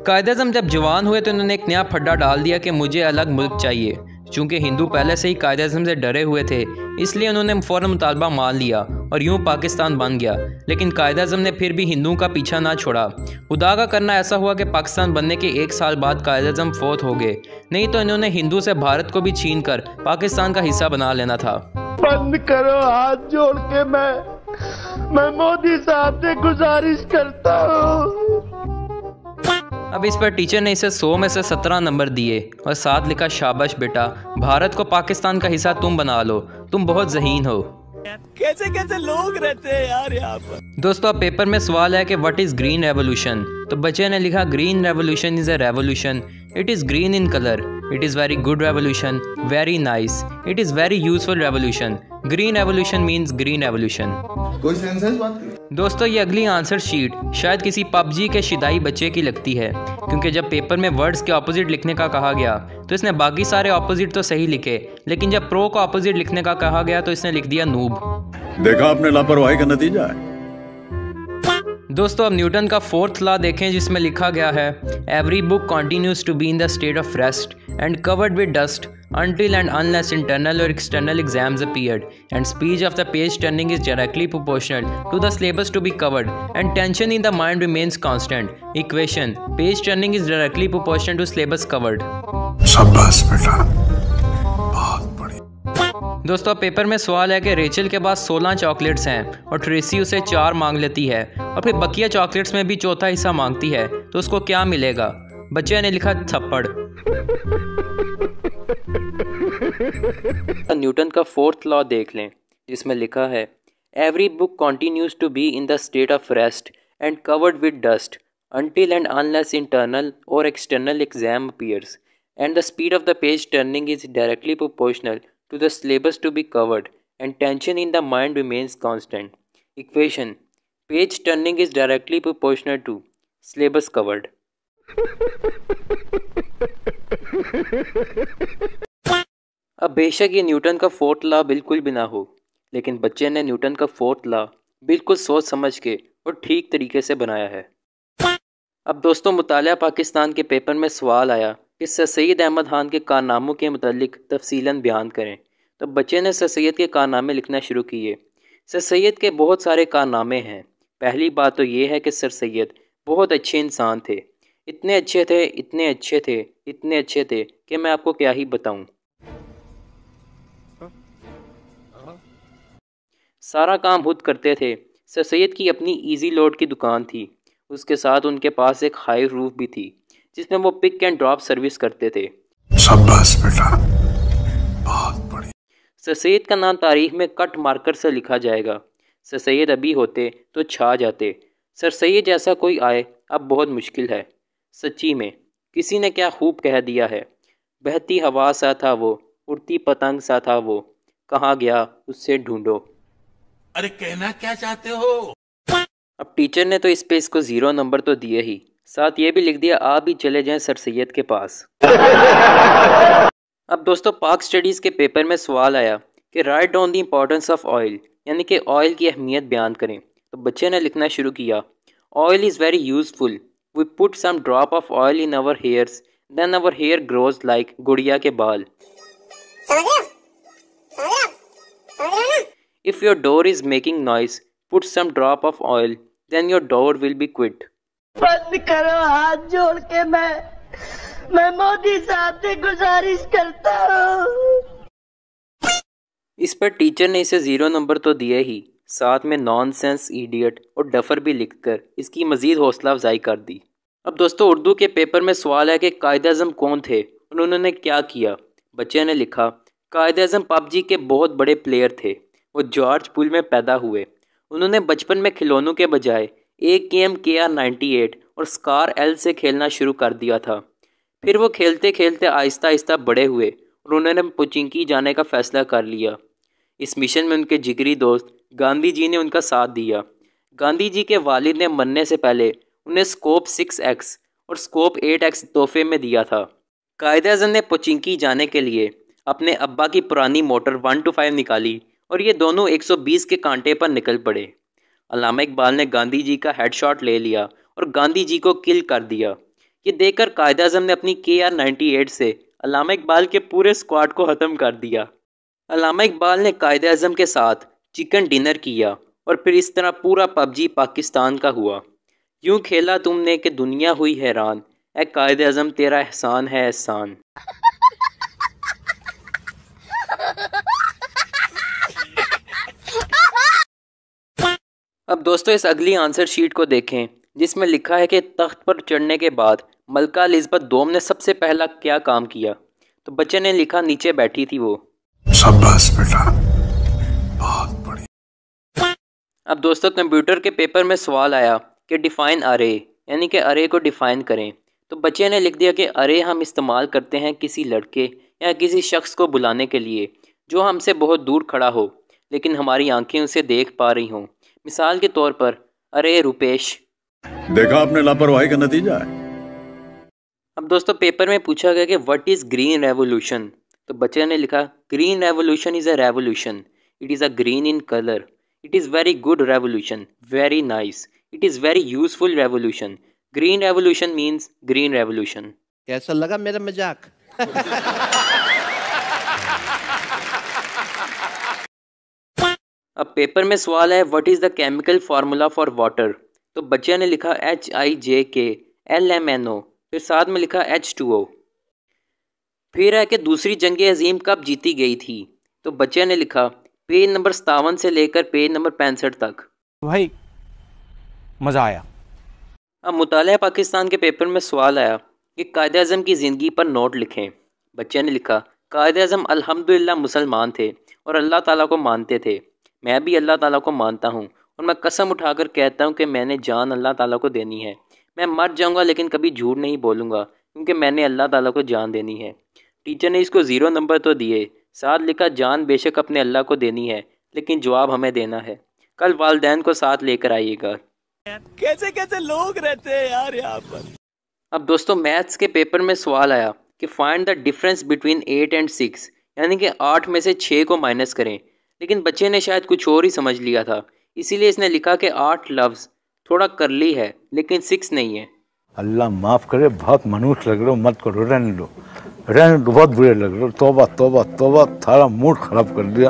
कायद-ए-आज़म जब जवान हुए तो उन्होंने एक नया फड्डा डाल दिया कि मुझे अलग मुल्क चाहिए। चूँकि हिंदू पहले से ही कायद-ए-आज़म से डरे हुए थे, इसलिए उन्होंने फ़ौरन मुतालबा मान लिया और यूँ पाकिस्तान बन गया। लेकिन कायद-ए-आज़म ने फिर भी हिंदुओं का पीछा ना छोड़ा। खुदा का करना ऐसा हुआ कि पाकिस्तान बनने के 1 साल बाद कायद-ए-आज़म फौत हो गए, नहीं तो इन्होंने हिंदू से भारत को भी छीन कर पाकिस्तान का हिस्सा बना लेना था। बंद करो, हाथ जोड़ के मैं मोदी साहब से गुजारिश करता हूँ। अब इस पर टीचर ने इसे 100 में से 17 नंबर दिए और साथ लिखा शाबाश बेटा, भारत को पाकिस्तान का हिस्सा तुम बना लो, तुम बहुत ज़हीन हो। कैसे कैसे लोग रहते हैं यार यहाँ पर। दोस्तों अब पेपर में सवाल है कि व्हाट इज़ ग्रीन रेवोल्यूशन। तो बच्चे ने लिखा green revolution is a revolution, it is green in colour, it is very good revolution, very nice, it is very useful revolution, green revolution means green revolution. कोई sense है इस बात की? दोस्तों ये अगली आंसर शीट शायद किसी पबजी के शिदाई बच्चे की लगती है, क्योंकि जब पेपर में वर्ड्स के ऑपोजिट लिखने का कहा गया तो इसने बाकी सारे ऑपोजिट तो सही लिखे, लेकिन जब प्रो का ऑपोजिट लिखने का कहा गया तो इसने लिख दिया नूब। देखा आपने लापरवाही का नतीजा है। दोस्तों अब न्यूटन का 4th लॉ देखें, जिसमें लिखा गया है every book continues to be in the state of rest and covered with dust until and unless internal or external exams appeared, and speed of the page turning is directly proportional to the syllabus to be covered, and tension in the mind remains constant. Equation: page turning is directly proportional to syllabus covered. शाबाश बेटा, बहुत बढ़िया। दोस्तों paper में सवाल है कि Rachel के पास 16 चॉकलेट्स हैं और ट्रेसी उसे 4 मांग लेती है और फिर बकिया चॉकलेट्स में भी चौथा हिस्सा मांगती है, तो उसको क्या मिलेगा? बच्चे ने लिखा थप्पड़। न्यूटन का 4th लॉ देख लें, जिसमें लिखा है every book continues to be in the state of rest and covered with dust until and unless internal or external exam appears, and the speed of the page turning is directly proportional to the syllabus to be covered, and tension in the mind remains constant. Equation: page turning is directly proportional to syllabus covered. अब बेशक ये Newton का 4th law बिल्कुल भी ना हो, लेकिन बच्चे ने न्यूटन का 4th लॉ बिल्कुल सोच समझ के और ठीक तरीके से बनाया है। अब दोस्तों मुतालिया पाकिस्तान के पेपर में सवाल आया कि सर सैयद अहमद खान के कारनामों के मुतालिक तफसीलन बयान करें, तो बच्चे ने सर सैयद के कारनामे लिखना शुरू किए। सर सैयद के बहुत सारे कारनामे हैं। पहली बात तो ये है कि सर सैयद बहुत अच्छे इंसान थे, इतने अच्छे थे, इतने अच्छे थे, इतने अच्छे थे कि मैं आपको क्या ही बताऊं। सारा काम खुद करते थे। सर सैयद की अपनी इजी लोड की दुकान थी। उसके साथ उनके पास एक हाई रूफ भी थी जिसमें वो पिक एंड ड्रॉप सर्विस करते थे। शाबाश बेटा, बहुत बढ़िया। सर सैयद का नाम तारीख में कट मार्कर से लिखा जाएगा। सर सैयद अभी होते तो छा जाते। सर सैयद जैसा कोई आए अब बहुत मुश्किल है। सच्ची में किसी ने क्या खूब कह दिया है। बहती हवा सा था वो, उड़ती पतंग सा था वो, कहाँ गया उससे ढूंढो। अरे कहना क्या चाहते हो? अब टीचर ने तो इस पे इसको 0 नंबर तो दिए ही, साथ ये भी लिख दिया आप भी चले जाएं सर सैयद के पास। अब दोस्तों पाक स्टडीज़ के पेपर में सवाल आया कि write down the importance of oil, यानी कि ऑयल की अहमियत बयान करें। तो बच्चे ने लिखना शुरू किया, oil is very useful, we put some drop of oil in our hairs, then our hair grows like गुड़िया के बाल। If your door is making noise, put some drop of oil, then your door will be quiet. बंद करो हाथ जोड़ के मैं मोदी साहब से गुजारिश करता हूँ। इस पर टीचर ने इसे 0 नंबर तो दिए ही, साथ में नॉनसेंस, इडियट और डफर भी लिखकर इसकी मज़ीद हौसला अफजाई कर दी। अब दोस्तों उर्दू के पेपर में सवाल है कि कायद-ए-आज़म कौन थे और उन्होंने क्या किया। बच्चे ने लिखा, कायद-ए-आज़म पबजी के बहुत बड़े प्लेयर थे। वो जॉर्ज पूल में पैदा हुए। उन्होंने बचपन में खिलौनों के बजाय एक गेम KR98 और स्कार L से खेलना शुरू कर दिया था। फिर वो खेलते खेलते आहिस्ता आहिस्ता बड़े हुए और उन्होंने पोचिंकी जाने का फ़ैसला कर लिया। इस मिशन में उनके जिगरी दोस्त गांधी जी ने उनका साथ दिया। गांधी जी के वालिद ने मरने से पहले उन्हें स्कोप 6X और स्कोप 8X तोहफे में दिया था। कायद-ए-आज़म ने पोचिंकी जाने के लिए अपने अब्बा की पुरानी मोटर 125 निकाली और ये दोनों 120 के कांटे पर निकल पड़े। अल्लामा इकबाल ने गांधी जी का हेडशॉट ले लिया और गांधी जी को किल कर दिया। ये देखकर कायद-ए-आज़म ने अपनी KR98 से अल्लामा इकबाल के पूरे स्क्वाड को ख़त्म कर दिया। अल्लामा इकबाल ने कायद-ए-आज़म के साथ चिकन डिनर किया और फिर इस तरह पूरा पबजी पाकिस्तान का हुआ। यूँ खेला तुमने कि दुनिया हुई हैरान, ए कायद-ए-आज़म तेरा एहसान है एहसान। अब दोस्तों इस अगली आंसर शीट को देखें जिसमें लिखा है कि तख्त पर चढ़ने के बाद मलका एलिज़ाबेथ दोम ने सबसे पहला क्या काम किया। तो बच्चे ने लिखा नीचे बैठी थी वो। शाबाश बेटा, बहुत बढ़िया। अब दोस्तों कंप्यूटर के पेपर में सवाल आया कि डिफ़ाइन अरे, यानी कि अरे को डिफ़ाइन करें। तो बच्चे ने लिख दिया कि अरे हम इस्तेमाल करते हैं किसी लड़के या किसी शख्स को बुलाने के लिए जो हमसे बहुत दूर खड़ा हो लेकिन हमारी आंखें उसे देख पा रही हों। मिसाल के तौर पर अरे रुपेश। देखा आपने लापरवाही का नतीजा है। अब दोस्तों पेपर में पूछा गया कि व्हाट इज़ ग्रीन रेवोल्यूशन। तो बच्चे ने लिखा green revolution is a revolution, it is a green in colour, it is very good revolution, very nice, it is very useful revolution, green revolution means green revolution. कैसा लगा मेरा मजाक? अब paper में सवाल है what is the chemical formula for water. तो बच्चे ने लिखा HIJKLMNO, फिर साथ में लिखा H2O। फिर है कि दूसरी जंग अजीम कब जीती गई थी। तो बच्चे ने लिखा पेज नंबर 57 से लेकर पेज नंबर 65 तक। भाई मज़ा आया। अब मुतालिया पाकिस्तान के पेपर में सवाल आया कि कायद-ए-आज़म की ज़िंदगी पर नोट लिखें। बच्चे ने लिखा कायद-ए-आज़म अल्हम्दुलिल्लाह मुसलमान थे और अल्लाह ताला को मानते थे। मैं भी अल्लाह ताला को मानता हूँ और मैं कसम उठाकर कहता हूँ कि मैंने जान अल्लाह ताला को देनी है। मैं मर जाऊँगा लेकिन कभी झूठ नहीं बोलूँगा क्योंकि मैंने अल्लाह ताला को जान देनी है। टीचर ने इसको 0 नंबर तो दिए, साथ लिखा जान बेशक अपने अल्लाह को देनी है लेकिन जवाब हमें देना है। कल वालिदैन को साथ लेकर आइएगा। कैसे कैसे लोग रहते हैं यार यहाँ पर। अब दोस्तों मैथ्स के पेपर में सवाल आया कि find the difference between 8 and 6, यानी कि 8 में से 6 को माइनस करें। लेकिन बच्चे ने शायद कुछ और ही समझ लिया था, इसीलिए इसने लिखा कि 8 लफ्ज़ थोड़ा करली है लेकिन 6 नहीं है। अल्लाह माफ़ करे, बहुत मनुष्य लग रहे हो, मत करो, रहने दो, बहुत बुरे लग रहे हो। तौबा तौबा तौबा, थारा मूड ख़राब कर दिया।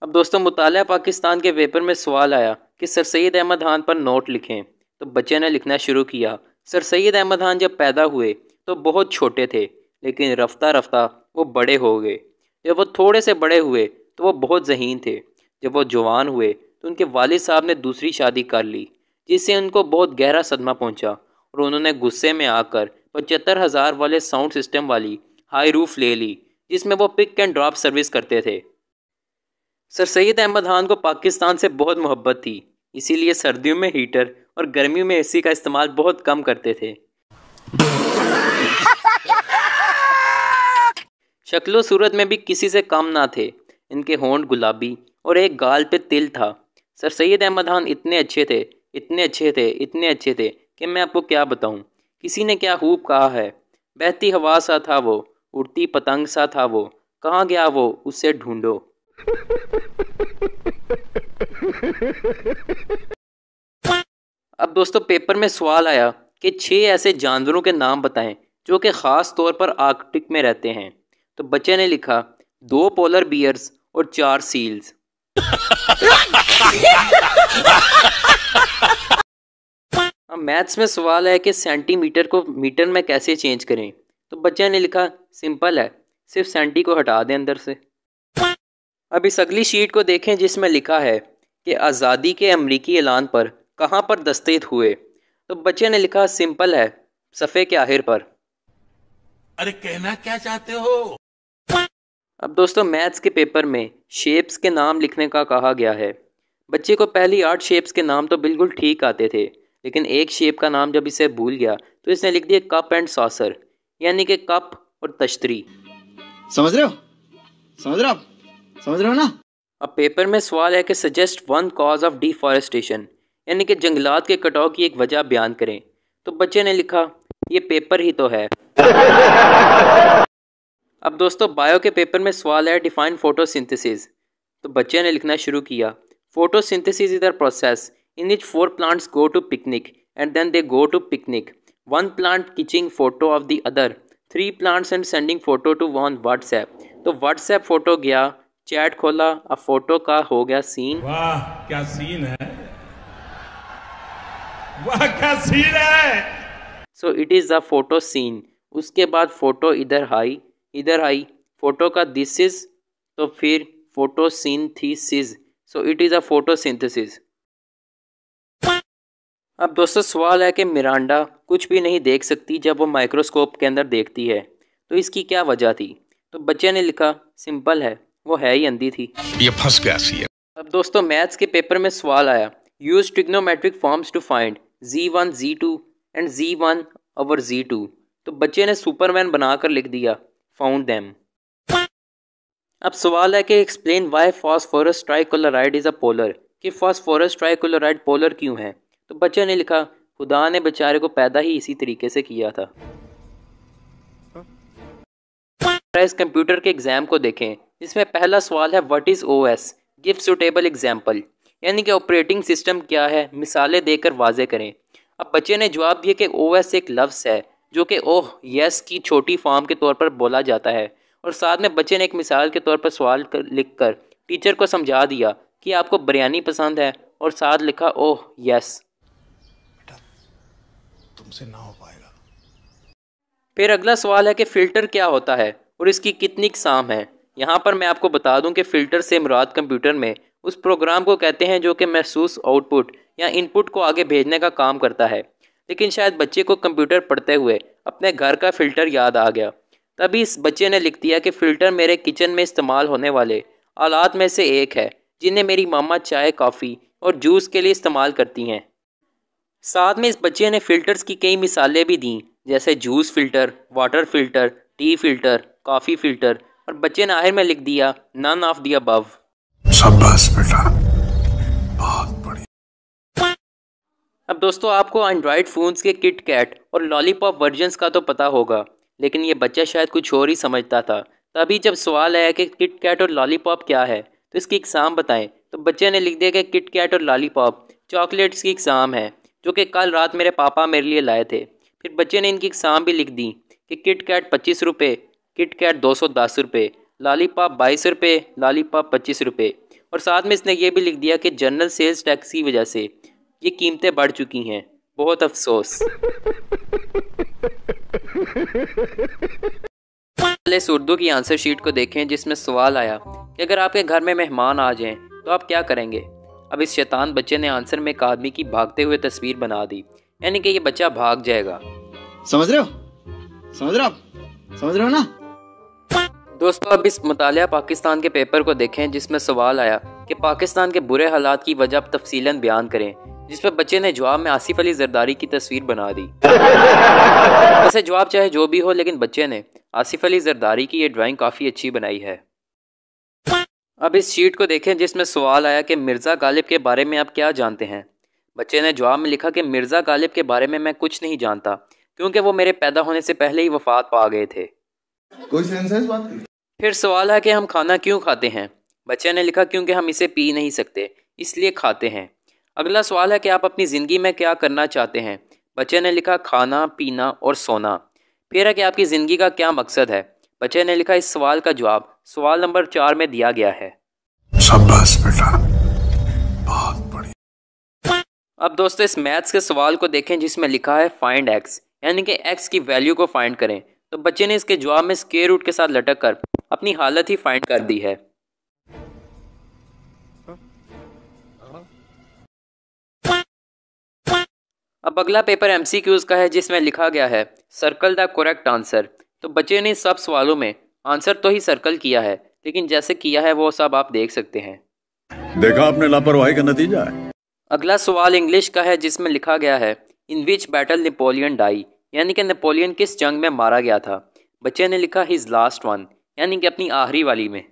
अब दोस्तों मुतालिया पाकिस्तान के पेपर में सवाल आया कि सर सैयद अहमद खान पर नोट लिखें। तो बच्चे ने लिखना शुरू किया। सर सैयद अहमद खान जब पैदा हुए तो बहुत छोटे थे लेकिन रफ्ता रफ्ता वो बड़े हो गए। जब वो थोड़े से बड़े हुए तो वो बहुत ज़हीन थे। जब वो जवान हुए तो उनके वालिद साहब ने दूसरी शादी कर ली, जिससे उनको बहुत गहरा सदमा पहुंचा और उन्होंने गुस्से में आकर 75,000 वाले साउंड सिस्टम वाली हाई रूफ ले ली, जिसमें वो पिक एंड ड्रॉप सर्विस करते थे। सर सैयद अहमद खान को पाकिस्तान से बहुत मोहब्बत थी, इसीलिए सर्दियों में हीटर और गर्मियों में एसी का इस्तेमाल बहुत कम करते थे। शक्लो सूरत में भी किसी से कम ना थे। इनके होंठ गुलाबी और एक गाल पे तिल था। सर सैयद अहमद खान इतने अच्छे थे, इतने अच्छे थे, इतने अच्छे थे कि मैं आपको क्या बताऊं। किसी ने क्या खूब कहा है, बहती हवा सा था वो, उड़ती पतंग सा था वो, कहाँ गया वो, उसे ढूंढो। अब दोस्तों पेपर में सवाल आया कि 6 ऐसे जानवरों के नाम बताएं जो कि ख़ास तौर पर आर्कटिक में रहते हैं। तो बच्चे ने लिखा 2 पोलर बियर्स और 4 सील्स। अब मैथ्स में सवाल है कि सेंटीमीटर को मीटर में कैसे चेंज करें। तो बच्चे ने लिखा सिंपल है, सिर्फ सेंटी को हटा दें अंदर से। अब इस अगली शीट को देखें जिसमें लिखा है कि आज़ादी के अमरीकी ऐलान पर कहाँ पर दस्तखत हुए। तो बच्चे ने लिखा सिंपल है, सफ़े के आखिर पर। अरे कहना क्या चाहते हो? अब दोस्तों मैथ्स के पेपर में शेप्स के नाम लिखने का कहा गया है। बच्चे को पहली 8 शेप्स के नाम तो बिल्कुल ठीक आते थे, लेकिन एक शेप का नाम जब इसे भूल गया तो इसने लिख दिया कप एंड सॉसर, यानी कि कप और तश्तरी। समझ रहे हो? समझ रहे हो? समझ रहे हो ना? अब पेपर में सवाल है कि सजेस्ट 1 कॉज ऑफ डिफॉरेस्टेशन, यानी कि जंगलात के कटाव की एक वजह बयान करें। तो बच्चे ने लिखा ये पेपर ही तो है। अब दोस्तों बायो के पेपर में सवाल है डिफाइन फोटोसिंथेसिस। तो बच्चे ने लिखना शुरू किया photosynthesis is the process in which 4 plants go to picnic and then they go to picnic, 1 plant catching photo of the other, 3 plants and sending photo to on WhatsApp। तो WhatsApp photo गया, chat खोला, अब photo का हो गया scene. वाह क्या scene है, वाह क्या सीन है। So it is the photo scene. उसके बाद फोटो इधर आई, फोटो का दिस इज, तो फिर photosynthesis. So it is a photosynthesis. अब दोस्तों सवाल है कि मिरांडा कुछ भी नहीं देख सकती जब वो माइक्रोस्कोप के अंदर देखती है, तो इसकी क्या वजह थी। तो बच्चे ने लिखा सिंपल है, वो है ही अंधी थी। ये फंस गया सी। अब दोस्तों मैथ्स के पेपर में सवाल आया use trigonometric forms to find z1 z2 and z1 over z2। तो बच्चे ने सुपरमैन बनाकर लिख दिया फाउंड देम। अब सवाल है कि explain why phosphorus trichloride is a polar, कि फॉस्फोरस ट्राइक्लोराइड पोलर क्यों है। तो बच्चे ने लिखा खुदा ने बेचारे को पैदा ही इसी तरीके से किया था। इस कंप्यूटर के एग्जाम को देखें, इसमें पहला सवाल है what is OS, give suitable example, यानी कि ऑपरेटिंग सिस्टम क्या है, मिसालें देकर वाजे करें। अब बच्चे ने जवाब दिया कि ओएस एक लफ्ज़ है जो कि ओह यस की छोटी फॉर्म के तौर पर बोला जाता है, और साथ में बच्चे ने एक मिसाल के तौर पर सवाल लिखकर टीचर को समझा दिया कि आपको बिरयानी पसंद है, और साथ लिखा ओह यस। तुमसे ना हो पाएगा। फिर अगला सवाल है कि फ़िल्टर क्या होता है और इसकी कितनी इकसाम है। यहाँ पर मैं आपको बता दूं कि फ़िल्टर से मुराद कंप्यूटर में उस प्रोग्राम को कहते हैं जो कि महसूस आउटपुट या इनपुट को आगे भेजने का काम करता है। लेकिन शायद बच्चे को कंप्यूटर पढ़ते हुए अपने घर का फ़िल्टर याद आ गया, तभी इस बच्चे ने लिख दिया कि फ़िल्टर मेरे किचन में इस्तेमाल होने वाले आलात में से एक है जिन्हें मेरी मामा चाय, कॉफ़ी और जूस के लिए इस्तेमाल करती हैं। साथ में इस बच्चे ने फ़िल्टर्स की कई मिसालें भी दी, जैसे juice filter, water filter, T filter, coffee filter, और बच्चे ने आखिर में लिख दिया नन ऑफ द अबव। शाबाश बेटा, बहुत बढ़िया। अब दोस्तों आपको एंड्रॉयड फ़ोन्स के किट कैट और लॉलीपॉप वर्जन्स का तो पता होगा, लेकिन ये बच्चा शायद कुछ और ही समझता था। तभी जब सवाल आया कि किट कैट और लॉलीपॉप क्या है तो इसकी इकसाम बताएं, तो बच्चे ने लिख दिया कि किट कैट और लॉलीपॉप चॉकलेट्स की इकसाम है जो कि कल रात मेरे पापा मेरे लिए लाए थे। फिर बच्चे ने इनकी इकसाम भी लिख दी कि किट कैट 25 रुपये, किट कैट 210 रुपये, लॉलीपॉप 22 रुपये, लॉलीपॉप 25 रुपये, और साथ में इसने ये भी लिख दिया कि जनरल सेल्स टैक्स की वजह से ये कीमतें बढ़ चुकी हैं, बहुत अफसोस। इस उर्दू की आंसर शीट को देखें जिसमें सवाल आया कि अगर आपके घर में मेहमान आ जाएं तो आप क्या करेंगे। अब इस शैतान बच्चे ने आंसर में एक आदमी की भागते हुए तस्वीर बना दी, यानी कि ये बच्चा भाग जाएगा। समझ रहे हो? समझ रहे हो आप? समझ रहे हो ना? दोस्तों, अब इस मुतालिया पाकिस्तान के पेपर को देखें जिसमें सवाल आया कि पाकिस्तान के बुरे हालात की वजह तफसीलन बयान करें, जिस पर बच्चे ने जवाब में आसिफ अली जरदारी की तस्वीर बना दी। वैसे जवाब चाहे जो भी हो, लेकिन बच्चे ने आसिफ अली जरदारी की ये ड्राइंग काफ़ी अच्छी बनाई है। अब इस शीट को देखें जिसमें सवाल आया कि मिर्ज़ा गालिब के बारे में आप क्या जानते हैं। बच्चे ने जवाब में लिखा कि मिर्ज़ा गालिब के बारे में मैं कुछ नहीं जानता, क्योंकि वो मेरे पैदा होने से पहले ही वफात पा गए थे। कोई सेंस है इस बात की? फिर सवाल है कि हम खाना क्यों खाते हैं। बच्चे ने लिखा क्योंकि हम इसे पी नहीं सकते, इसलिए खाते हैं। अगला सवाल है कि आप अपनी ज़िंदगी में क्या करना चाहते हैं। बच्चे ने लिखा खाना, पीना और सोना। फिर है कि आपकी ज़िंदगी का क्या मकसद है। बच्चे ने लिखा इस सवाल का जवाब सवाल नंबर 4 में दिया गया है। शाबाश बेटा, बहुत बढ़िया। अब दोस्तों, इस मैथ्स के सवाल को देखें जिसमें लिखा है फाइंड एक्स, यानी कि एक्स की वैल्यू को फाइंड करें। तो बच्चे ने इसके जवाब में स्क्वायर रूट के साथ लटक कर अपनी हालत ही फाइंड कर दी है। अब अगला पेपर MCQs का है जिसमें लिखा गया है सर्कल द करेक्ट आंसर। तो बच्चे ने सब सवालों में आंसर तो ही सर्कल किया है, लेकिन जैसे किया है वो सब आप देख सकते हैं। देखा आपने लापरवाही का नतीजा है। अगला सवाल इंग्लिश का है जिसमें लिखा गया है इन विच बैटल नेपोलियन डाई, यानी कि नेपोलियन किस जंग में मारा गया था। बच्चे ने लिखा हिज लास्ट वन, यानी कि अपनी आखिरी वाली में।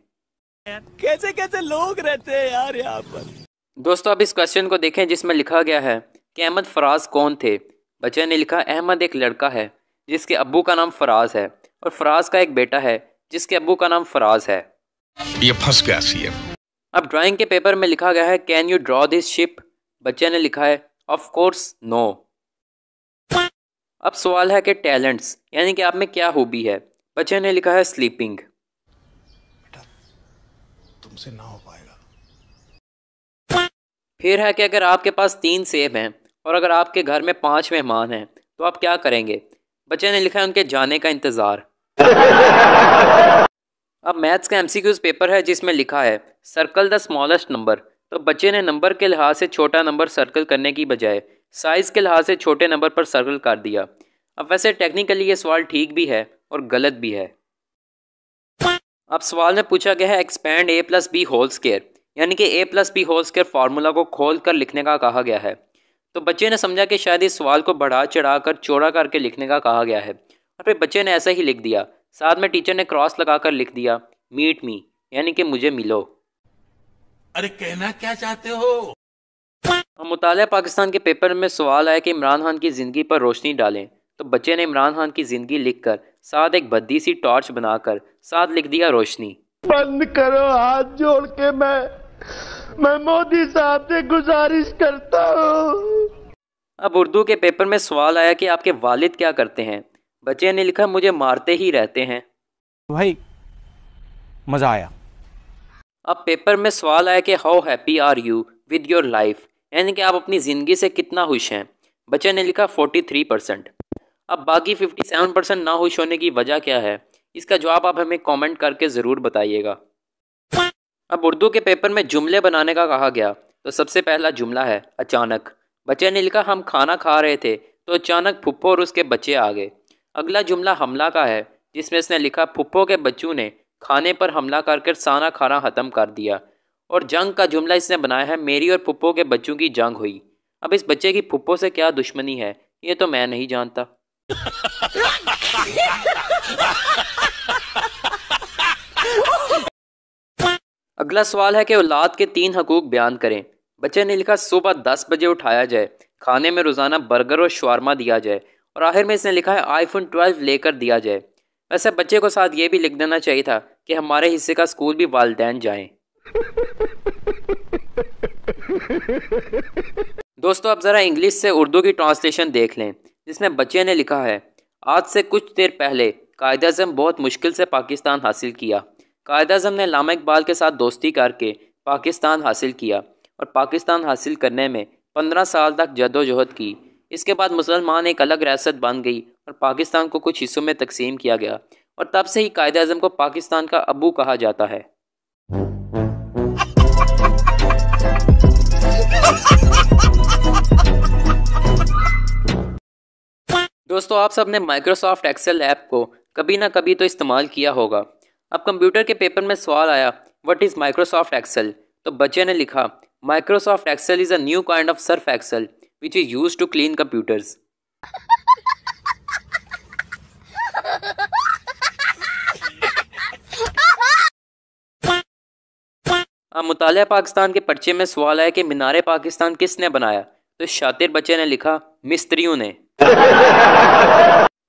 कैसे कैसे लोग रहते हैं यार यहाँ पर। दोस्तों, अब इस क्वेश्चन को देखें जिसमें लिखा गया है कि अहमद फराज कौन थे। बच्चे ने लिखा अहमद एक लड़का है जिसके अब्बू का नाम फराज है, और फराज का एक बेटा है जिसके अब्बू का नाम फराज है। ये फंस गया सीएम। अब ड्राइंग के पेपर में लिखा गया है can you draw this ship. बच्चे ने लिखा है ऑफ कोर्स नो। अब सवाल है कि टैलेंट्स, यानी कि आप में क्या हॉबी है। बच्चे ने लिखा है स्लीपिंग। तुमसे ना हो पाएगा। फिर है कि अगर आपके पास 3 सेब हैं और अगर आपके घर में 5 मेहमान हैं तो आप क्या करेंगे। बच्चे ने लिखा है उनके जाने का इंतज़ार। अब मैथ्स का MCQs पेपर है जिसमें लिखा है सर्कल द स्मॉलेस्ट नंबर। तो बच्चे ने नंबर के लिहाज से छोटा नंबर सर्कल करने की बजाय साइज़ के लिहाज से छोटे नंबर पर सर्कल कर दिया। अब वैसे टेक्निकली ये सवाल ठीक भी है और गलत भी है। अब सवाल में पूछा गया है expand a + b whole square, यानी कि a + b whole square formula को खोल कर लिखने का कहा गया है। तो बच्चे ने समझा कि शायद इस सवाल को बढ़ा चढ़ा कर चौड़ा करके लिखने का कहा गया है, और फिर बच्चे ने ऐसा ही लिख दिया। साथ में टीचर ने क्रॉस लगाकर लिख दिया मीट मी, यानी कि मुझे मिलो। अरे कहना क्या चाहते हो? मुतालिया पाकिस्तान के पेपर में सवाल आया कि इमरान खान की ज़िंदगी पर रोशनी डालें। तो बच्चे ने इमरान खान की ज़िंदगी लिखकर साथ एक भद्दी सी टॉर्च बनाकर साथ लिख दिया रोशनी। बंद करो, हाथ जोड़ के मैं मोदी साहब से गुजारिश करता हूँ। अब उर्दू के पेपर में सवाल आया कि आपके वालिद क्या करते हैं। बच्चे ने लिखा मुझे मारते ही रहते हैं। भाई मज़ा आया। अब पेपर में सवाल आया कि how happy are you with your life, यानी कि आप अपनी ज़िंदगी से कितना खुश हैं। बच्चे ने लिखा 43%। अब बाकी 57% ना खुश होने की वजह क्या है, इसका जवाब आप हमें कमेंट करके ज़रूर बताइएगा। अब उर्दू के पेपर में जुमले बनाने का कहा गया। तो सबसे पहला जुमला है अचानक। बच्चे ने लिखा हम खाना खा रहे थे तो अचानक फुप्पो और उसके बच्चे आ गए। अगला जुमला हमला का है जिसमें इसने लिखा फुप्पो के बच्चों ने खाने पर हमला कर सारा खाना ख़त्म कर दिया। और जंग का जुमला इसने बनाया है मेरी और फुप्पो के बच्चों की जंग हुई। अब इस बच्चे की फुप्पो से क्या दुश्मनी है ये तो मैं नहीं जानता। अगला सवाल है कि औलाद के 3 हकूक बयान करें। बच्चे ने लिखा सुबह 10 बजे उठाया जाए, खाने में रोज़ाना बर्गर और शवारमा दिया जाए, और आखिर में इसने लिखा है आईफोन 12 लेकर दिया जाए। वैसे बच्चे को साथ ये भी लिख देना चाहिए था कि हमारे हिस्से का स्कूल भी वालिदैन जाएं। दोस्तों, अब ज़रा इंग्लिश से उर्दू की ट्रांसलेशन देख लें जिसमें बच्चे ने लिखा है आज से कुछ देर पहले कायद-ए-आज़म बहुत मुश्किल से पाकिस्तान हासिल किया। कायद-ए-आज़म ने अल्लामा इकबाल के साथ दोस्ती करके पाकिस्तान हासिल किया और पाकिस्तान हासिल करने में 15 साल तक जद्दोजहद की। इसके बाद मुसलमान एक अलग रियासत बन गई और पाकिस्तान को कुछ हिस्सों में तकसीम किया गया और तब से ही कायद आज़म को पाकिस्तान का अबू कहा जाता है। दोस्तों, आप सब ने माइक्रोसॉफ्ट एक्सेल ऐप को कभी ना कभी तो इस्तेमाल किया होगा। अब कंप्यूटर के पेपर में सवाल आया, व्हाट इज़ माइक्रोसॉफ्ट एक्सेल? तो बच्चे ने लिखा, Microsoft Excel is a new kind of Surf Excel which is used to clean computers. अब मुतालिया पाकिस्तान के पर्चे में सवाल आया कि मीनारे पाकिस्तान किसने बनाया? तो शातिर बच्चे ने लिखा, मिस्त्रियों ने।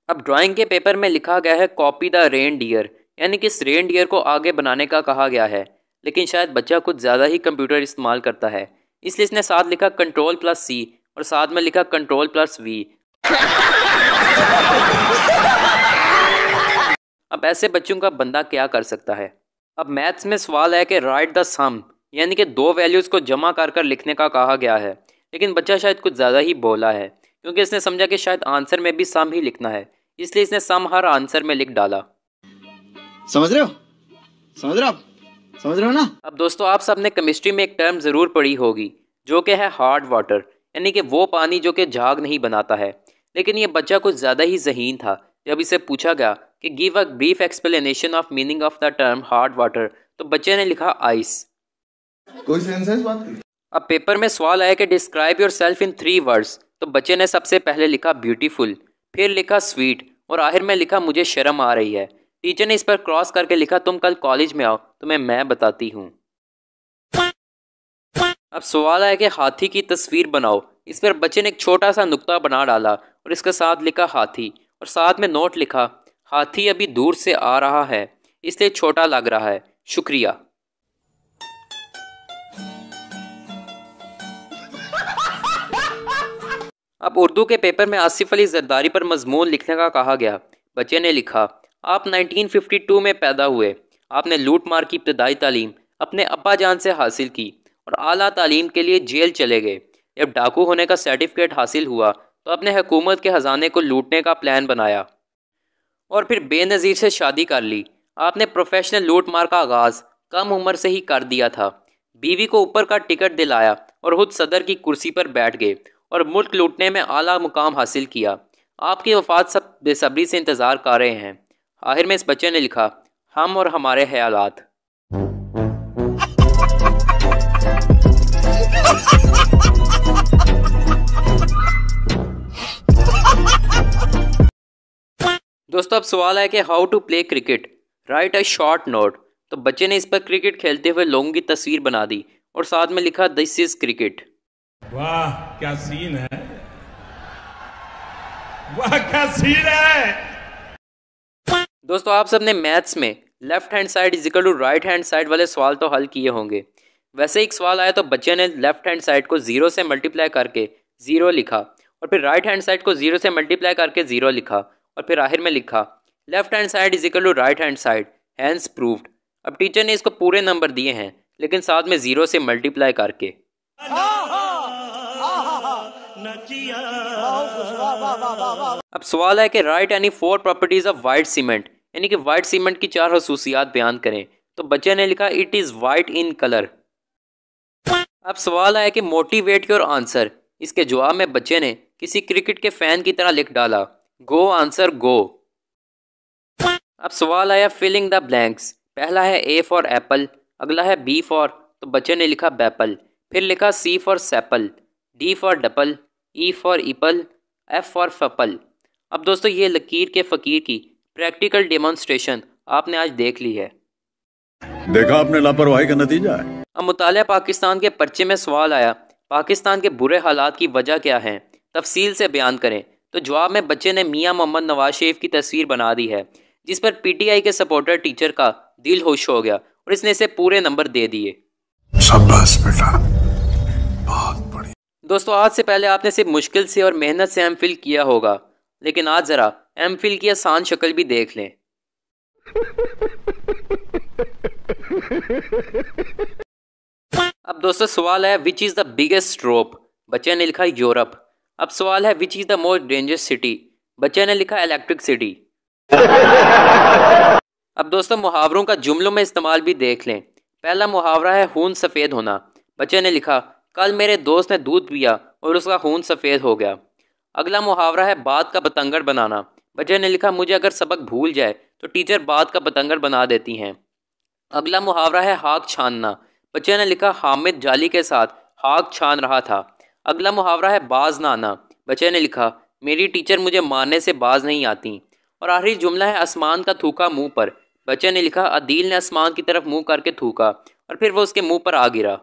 अब ड्राइंग के पेपर में लिखा गया है, कॉपी द रेन डियर, यानी कि इस रेन डियर को आगे बनाने का कहा गया है। लेकिन शायद बच्चा कुछ ज़्यादा ही कंप्यूटर इस्तेमाल करता है, इसलिए इसने साथ लिखा Ctrl+C और साथ में लिखा Ctrl+V। अब ऐसे बच्चों का बंदा क्या कर सकता है? अब मैथ्स में सवाल है कि राइट द सम, यानी कि दो वैल्यूज़ को जमा कर लिखने का कहा गया है। लेकिन बच्चा शायद कुछ ज़्यादा ही बोला है, क्योंकि इसने समझा कि शायद आंसर में भी सम ही लिखना है, इसलिए इसने सम हर आंसर में लिख डाला। समझ रहे हो? समझ रहे हो? समझ रहे हो ना? अब दोस्तों, आप सब ने केमिस्ट्री में एक टर्म ज़रूर पढ़ी होगी जो कि है हार्ड वाटर, यानी कि वो पानी जो कि झाग नहीं बनाता है। लेकिन ये बच्चा कुछ ज़्यादा ही ज़हीन था। जब इसे पूछा गया कि give a brief explanation of meaning of the term hard water, तो बच्चे ने लिखा आइस। कोई सेंस बात की? अब पेपर में सवाल आया कि describe your self in 3 words, तो बच्चे ने सबसे पहले लिखा ब्यूटीफुल, फिर लिखा स्वीट और आखिर में लिखा मुझे शर्म आ रही है। टीचर ने इस पर क्रॉस करके लिखा, तुम कल कॉलेज में आओ तुम्हें मैं बताती हूँ। अब सवाल आया कि हाथी की तस्वीर बनाओ। इस पर बच्चे ने एक छोटा सा नुक्ता बना डाला और इसके साथ लिखा हाथी और साथ में नोट लिखा, हाथी अभी दूर से आ रहा है इसलिए छोटा लग रहा है, शुक्रिया। अब उर्दू के पेपर में आसिफ अली जरदारी पर मजमून लिखने का कहा गया। बच्चे ने लिखा, आप 1952 में पैदा हुए, आपने लूट मार की इब्तदाई तालीम अपने अब्बा जान से हासिल की और आला तालीम के लिए जेल चले गए। जब डाकू होने का सर्टिफिकेट हासिल हुआ तो अपने हुकूमत के ख़जाने को लूटने का प्लान बनाया और फिर बेनज़ीर से शादी कर ली। आपने प्रोफेशनल लूट मार का आगाज़ कम उम्र से ही कर दिया था। बीवी को ऊपर का टिकट दिलाया और खुद सदर की कुर्सी पर बैठ गए और मुल्क लूटने में आला मुकाम हासिल किया। आपकी वफ़ात सब बेसब्री से इंतज़ार कर रहे हैं। आखिर में इस बच्चे ने लिखा, हम और हमारे ख्यालात। दोस्तों, अब सवाल है कि how to play cricket, write a short note. तो बच्चे ने इस पर क्रिकेट खेलते हुए लोगों की तस्वीर बना दी और साथ में लिखा, दिस इज क्रिकेट। वाह क्या सीन है, वाह क्या सीन है। दोस्तों, आप सबने मैथ्स में left hand side is equal to right hand side वाले सवाल तो हल किए होंगे। वैसे एक सवाल आया तो बच्चे ने लेफ्ट हैंड साइड को 0 से मल्टीप्लाई करके 0 लिखा और फिर राइट हैंड साइड को 0 से मल्टीप्लाई करके 0 लिखा और फिर आखिर में लिखा, left hand side is equal to right hand side, hence proved. अब टीचर ने इसको पूरे नंबर दिए हैं लेकिन साथ में 0 से मल्टीप्लाई करके। अब सवाल है कि right any 4 properties of white cement, यानी कि वाइट सीमेंट की 4 खसूसियात बयान करें। तो बच्चे ने लिखा, it is white in colour. अब सवाल है कि मोटिवेट योर आंसर। इसके जवाब में बच्चे ने किसी क्रिकेट के फैन की तरह लिख डाला, गो आंसर गो। अब सवाल आया फिलिंग द ब्लैंक्स। पहला है ए फॉर एप्पल, अगला है बी फॉर, तो बच्चे ने लिखा बैपल, फिर लिखा C for sepal, D for dupple, E for ipple, F for fupple. अब दोस्तों, ये लकीर के फ़कीर की प्रैक्टिकल डेमोन्स्ट्रेशन आपने आज देख ली है। देखा आपने लापरवाही का नतीजा है। अब मुतालिया पाकिस्तान के पर्चे में सवाल आया, पाकिस्तान के बुरे हालात की वजह क्या है, तफसील से बयान करें। तो जवाब में बच्चे ने मियां मोहम्मद नवाज शरीफ की तस्वीर बना दी है, जिस पर पीटीआई के सपोर्टर टीचर का दिल खुश हो गया और इसने इसे पूरे नंबर दे दिए। शाबाश बेटा, बहुत बढ़िया। दोस्तों, आज से पहले आपने सिर्फ मुश्किल से और मेहनत से एमफिल किया होगा, लेकिन आज ज़रा एमफिल की आसान शक्ल भी देख लें। अब दोस्तों, सवाल है विच इज़ द बिगेस्ट रोप। बच्चे ने लिखा यूरोप। अब सवाल है which is the most dangerous city. बच्चे ने लिखा इलेक्ट्रिक सिटी। अब दोस्तों मुहावरों का जुमलों में इस्तेमाल भी देख लें। पहला मुहावरा है खून सफ़ेद होना। बच्चे ने लिखा, कल मेरे दोस्त ने दूध पिया और उसका खून सफ़ेद हो गया। अगला मुहावरा है बात का बतंगड़ बनाना। बच्चे ने लिखा, मुझे अगर सबक भूल जाए तो टीचर बात का बतंगड़ बना देती हैं। अगला मुहावरा है हाक छानना। बच्चे ने लिखा, हामिद जाली के साथ हाक छान रहा था। अगला मुहावरा है बाज ना आना। बच्चे ने लिखा, मेरी टीचर मुझे मारने से बाज नहीं आती। और आखिरी जुमला है आसमान का थूका मुंह पर। बच्चे ने लिखा, अदील ने आसमान की तरफ मुंह करके थूका और फिर वो उसके मुंह पर आ गिरा।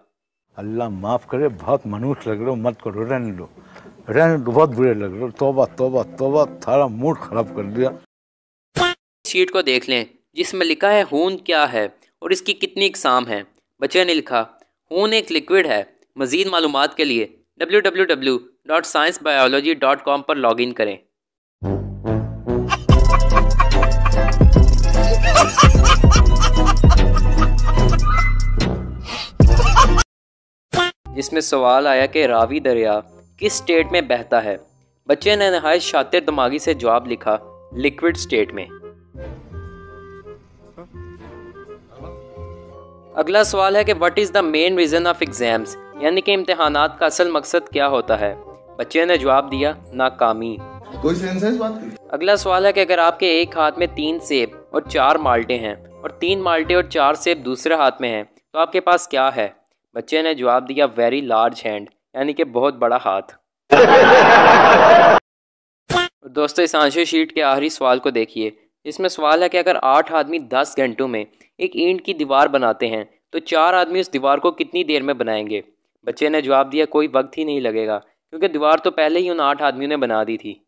अल्लाह माफ़ करे, बहुत मनुष्य लग रहे हो, मत करो, रहने दो, बहुत बुरे लग रहे हो। तौबा तौबा तौबा, थारा मूड खराब कर दिया। शीट को देख लें जिसमें लिखा है खून क्या है और इसकी कितनी इकसाम है। बच्चे ने लिखा, खून एक लिक्विड है। मज़ीद मालूमात के लिए www.sciencebiology.com पर लॉगिन करें। जिसमें सवाल आया कि रावी दरिया किस स्टेट में बहता है। बच्चे ने नहायत शातिर दिमागी से जवाब लिखा, लिक्विड स्टेट में। अगला सवाल है कि what is the main reason of exams, यानी कि इम्तिहानात का असल मकसद क्या होता है। बच्चे ने जवाब दिया, नाकामी। कोई सेंस है इस बात की? अगला सवाल है कि अगर आपके एक हाथ में 3 सेब और 4 माल्टे हैं और 3 माल्टे और 4 सेब दूसरे हाथ में हैं तो आपके पास क्या है। बच्चे ने जवाब दिया, वेरी लार्ज हैंड, यानी कि बहुत बड़ा हाथ। दोस्तों इस आंसर शीट के आखिरी सवाल को देखिए। इसमें सवाल है कि अगर 8 आदमी 10 घंटों में एक ईंट की दीवार बनाते हैं तो 4 आदमी उस दीवार को कितनी देर में बनाएंगे। बच्चे ने जवाब दिया, कोई वक्त ही नहीं लगेगा क्योंकि दीवार तो पहले ही उन 8 आदमियों ने बना दी थी।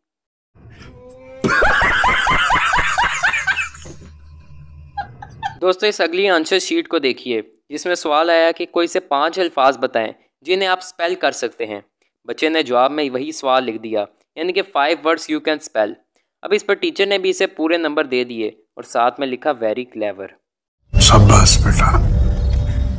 दोस्तों इस अगली आंसर शीट को देखिए जिसमें सवाल आया कि कोई से 5 अल्फाज बताएं जिन्हें आप स्पेल कर सकते हैं। बच्चे ने जवाब में वही सवाल लिख दिया, यानी कि 5 वर्ड्स यू कैन स्पेल। अब इस पर टीचर ने भी इसे पूरे नंबर दे दिए और साथ में लिखा, वेरी क्लेवर। शाबाश बेटा,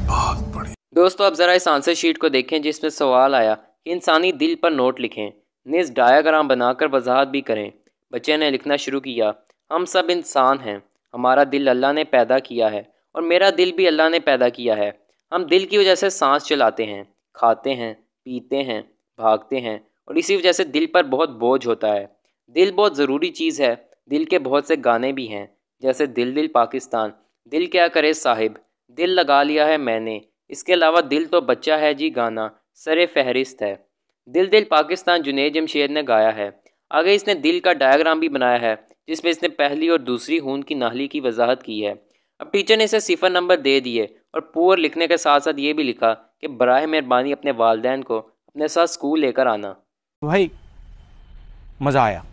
बहुत बढ़िया। दोस्तों अब ज़रा इस आंसर शीट को देखें जिसमें सवाल आया कि इंसानी दिल पर नोट लिखें, निज डायग्राम बनाकर वजाहत भी करें। बच्चे ने लिखना शुरू किया, हम सब इंसान हैं, हमारा दिल अल्लाह ने पैदा किया है और मेरा दिल भी अल्लाह ने पैदा किया है। हम दिल की वजह से सांस चलाते हैं, खाते हैं, पीते हैं, भागते हैं और इसी वजह से दिल पर बहुत बोझ होता है। दिल बहुत ज़रूरी चीज़ है। दिल के बहुत से गाने भी हैं, जैसे दिल दिल पाकिस्तान, दिल क्या करे साहिब, दिल लगा लिया है मैंने, इसके अलावा दिल तो बच्चा है जी गाना सरे फहरिस्त है। दिल दिल पाकिस्तान जुनैद जमशेद ने गाया है। आगे इसने दिल का डायग्राम भी बनाया है जिसमें इसने पहली और दूसरी खून की नाली की वजाहत की है। अब टीचर ने इसे 0 नंबर दे दिए और पुअर लिखने के साथ साथ ये भी लिखा कि बराए मेहरबानी अपने वालिदैन को अपने साथ स्कूल लेकर आना। भाई मज़ा आया।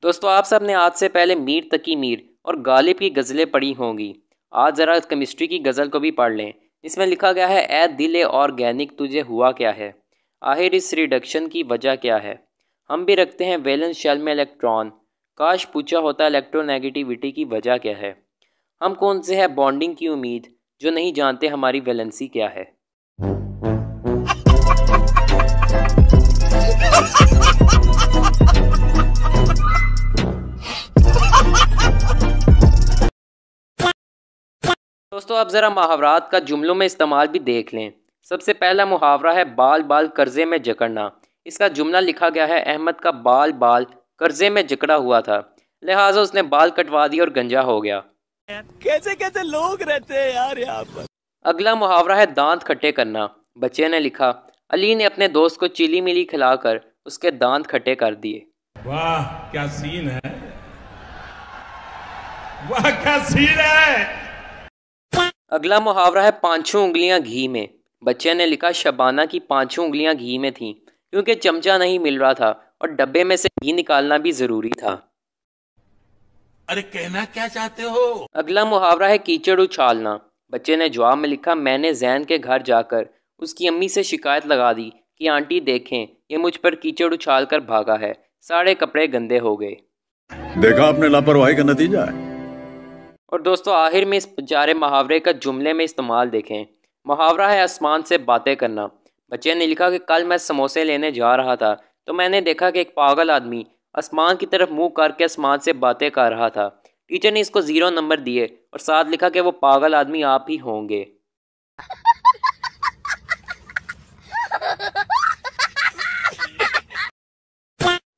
दोस्तों आप सब ने आज से पहले मीर तकी मीर और गालिब की गज़लें पढ़ी होंगी। आज ज़रा केमिस्ट्री की गज़ल को भी पढ़ लें। इसमें लिखा गया है, ए दिल ऑर्गेनिक तुझे हुआ क्या है, आखिर इस रिडक्शन की वजह क्या है। हम भी रखते हैं वैलेंस शेल में इलेक्ट्रॉन, काश पूछा होता इलेक्ट्रोनेगेटिविटी की वजह क्या है। हम कौन से है बॉन्डिंग की उम्मीद जो नहीं जानते हमारी वैलेंसी क्या है। दोस्तों अब ज़रा मुहावरात का जुमलों में इस्तेमाल भी देख लें। सबसे पहला मुहावरा है बाल बाल कर्जे में जकड़ना। इसका जुमला लिखा गया है, अहमद का बाल बाल कर्जे में जकड़ा हुआ था, लिहाजा उसने बाल कटवा दिया और गंजा हो गया। कैसे कैसे लोग रहते हैं यार यहाँ पर। अगला मुहावरा है दांत खट्टे करना। बच्चे ने लिखा, अली ने अपने दोस्त को चिली मिली खिलाकर उसके दांत खट्टे कर दिए। वाह क्या सीन है, वाह क्या सीन है। अगला मुहावरा है पांचों उंगलियां घी में। बच्चे ने लिखा, शबाना की 5 उंगलियां घी में थीं क्योंकि चमचा नहीं मिल रहा था और डब्बे में से घी निकालना भी ज़रूरी था। अरे कहना क्या चाहते हो। अगला मुहावरा है कीचड़ उछालना। बच्चे ने जवाब में लिखा, मैंने जैन के घर जाकर उसकी अम्मी से शिकायत लगा दी कि आंटी देखें ये मुझ पर कीचड़ उछाल कर भागा है, सारे कपड़े गंदे हो गए। देखा आपने लापरवाही का नतीजा है। और दोस्तों आखिर में इस बेचारे मुहावरे का जुमले में इस्तेमाल देखें। मुहावरा है आसमान से बातें करना। बच्चे ने लिखा कि कल मैं समोसे लेने जा रहा था तो मैंने देखा कि एक पागल आदमी आसमान की तरफ मुंह करके आसमान से बातें कर रहा था। टीचर ने इसको 0 नंबर दिए और साथ लिखा कि वो पागल आदमी आप ही होंगे।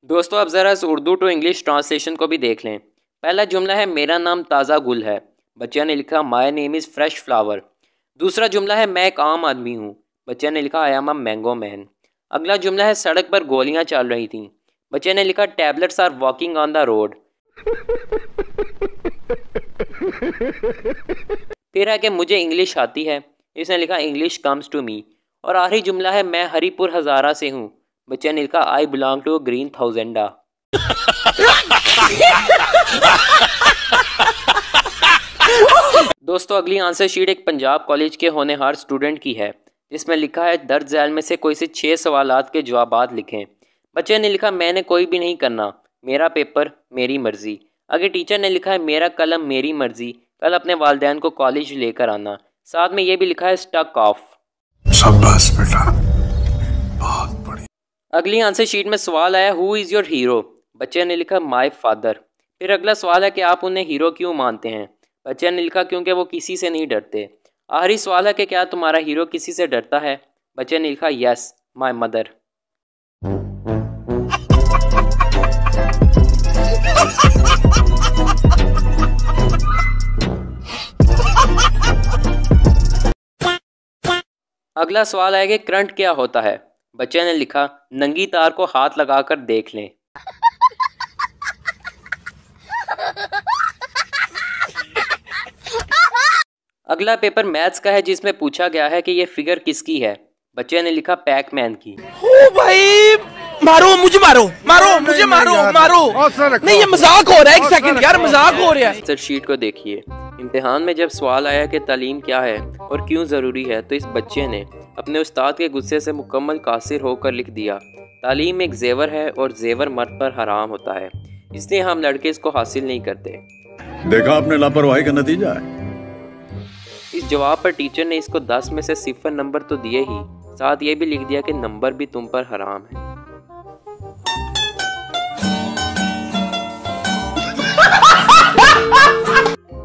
दोस्तों अब ज़रा इस उर्दू टू इंग्लिश ट्रांसलेशन को भी देख लें। पहला जुमला है मेरा नाम ताज़ा गुल है। बच्चा ने लिखा my name is fresh flower. दूसरा जुमला है मैं एक आम आदमी हूँ। बच्चे ने लिखा I am a mango man. अगला जुमला है सड़क पर गोलियां चल रही थीं। बच्चे ने लिखा tablets are walking on the road. फिर है कि मुझे इंग्लिश आती है। इसने लिखा इंग्लिश कम्स टू मी। और आखिरी जुमला है मैं हरीपुर हज़ारा से हूँ। बच्चे ने लिखा आई बिलोंग टू ग्रीन थाउजेंडा। दोस्तों अगली आंसर शीट एक पंजाब कॉलेज के होनहार स्टूडेंट की है, जिसमें लिखा है दर्ज झैल में से कोई से 6 सवालात के जवाबात लिखें। बच्चे ने लिखा मैंने कोई भी नहीं करना, मेरा पेपर मेरी मर्जी। आगे टीचर ने लिखा है मेरा कलम मेरी मर्जी, कल अपने वालिदैन को कॉलेज लेकर आना। साथ में ये भी लिखा है स्टक ऑफ। शाबाश बेटा, बहुत बढ़िया। अगली आंसर शीट में सवाल आया हु इज़ योर हीरो। बच्चे ने लिखा माय फादर। फिर अगला सवाल है कि आप उन्हें हीरो क्यों मानते हैं। बच्चे ने लिखा क्योंकि वो किसी से नहीं डरते। आखिरी सवाल है कि क्या तुम्हारा हीरो किसी से डरता है। बच्चे ने लिखा यस माय मदर। अगला सवाल है कि करंट क्या होता है। बच्चे ने लिखा नंगी तार को हाथ लगाकर देख लें। अगला पेपर मैथ्स का है, जिसमें पूछा गया है कि ये फिगर किसकी है। बच्चे ने लिखा पैकमैन की। ओ भाई मारो मुझे, मारो मारो मुझे, मारो मारो। नहीं ये मजाक हो रहा है, एक सेकंड यार मजाक हो रहा है। आंसर शीट को देखिए। इम्तिहान में जब सवाल आया कि तालीम क्या है और क्यों ज़रूरी है, तो इस बच्चे ने अपने उस्ताद के गुस्से से मुकम्मल कासिर होकर लिख दिया तालीम एक जेवर है और जेवर मर्द पर हराम होता है, इसलिए हम लड़के इसको हासिल नहीं करते। देखा आपने लापरवाही का नतीजा है। इस जवाब पर टीचर ने इसको 10 में से 0 नंबर तो दिए ही, साथ ये भी लिख दिया कि नंबर भी तुम पर हराम है।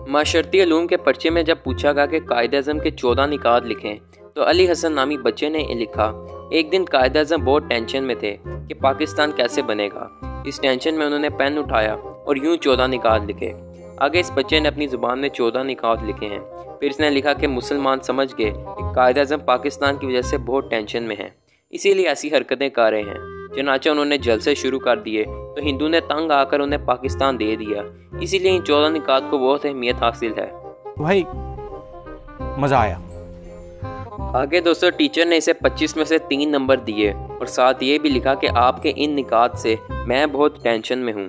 माशरती उलूम के पर्चे में जब पूछा गया कि कायद-ए-आज़म के 14 निकात लिखें, तो अली हसन नामी बच्चे ने लिखा एक दिन कायद-ए-आज़म बहुत टेंशन में थे कि पाकिस्तान कैसे बनेगा। इस टेंशन में उन्होंने पेन उठाया और यूं 14 निकात लिखे। आगे इस बच्चे ने अपनी ज़ुबान में 14 निकात लिखे हैं। फिर इसने लिखा कि मुसलमान समझ गए कि कायद-ए-आज़म पाकिस्तान की वजह से बहुत टेंशन में हैं, इसीलिए ऐसी हरकतें कर रहे हैं। चनाचा उन्होंने जलसे शुरू कर दिए तो हिंदू ने तंग आकर उन्हें पाकिस्तान दे दिया, इसीलिए इन 14 निकात को बहुत अहमियत हासिल है। भाई मज़ा आया। आगे दोस्तों टीचर ने इसे 25 में से 3 नंबर दिए और साथ ये भी लिखा कि आपके इन निकात से मैं बहुत टेंशन में हूँ।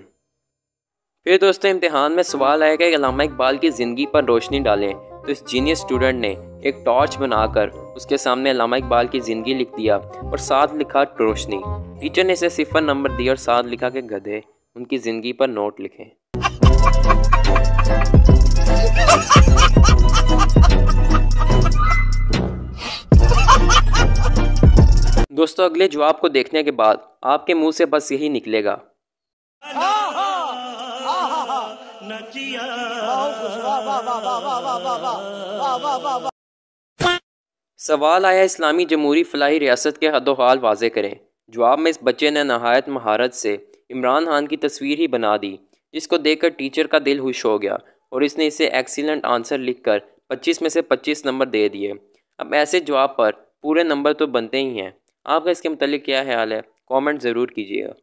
फिर दोस्तों इम्तिहान में सवाल आया कि अल्लामा इकबाल की ज़िंदगी पर रोशनी डालें, तो इस जीनियस स्टूडेंट ने एक टॉर्च बनाकर उसके सामने अल्लामा इकबाल की ज़िंदगी लिख दिया और साथ लिखा रोशनी। टीचर ने इसे 0 नंबर दिया और साथ लिखा कि गधे उनकी ज़िंदगी पर नोट लिखें। दोस्तों अगले जवाब को देखने के बाद आपके मुंह से बस यही निकलेगा सवाल आया इस्लामी जमहूरी फलाही रियासत के हदोहाल वाजे करें। जवाब में इस बच्चे ने नहायत महारत से इमरान खान की तस्वीर ही बना दी, जिसको देखकर टीचर का दिल खुश हो गया और इसने इसे एक्सीलेंट आंसर लिखकर 25 में से 25 नंबर दे दिए। अब ऐसे जवाब पर पूरे नंबर तो बनते ही हैं। आपका इसके मुतालिक क्या ख्याल है, कमेंट ज़रूर कीजिएगा।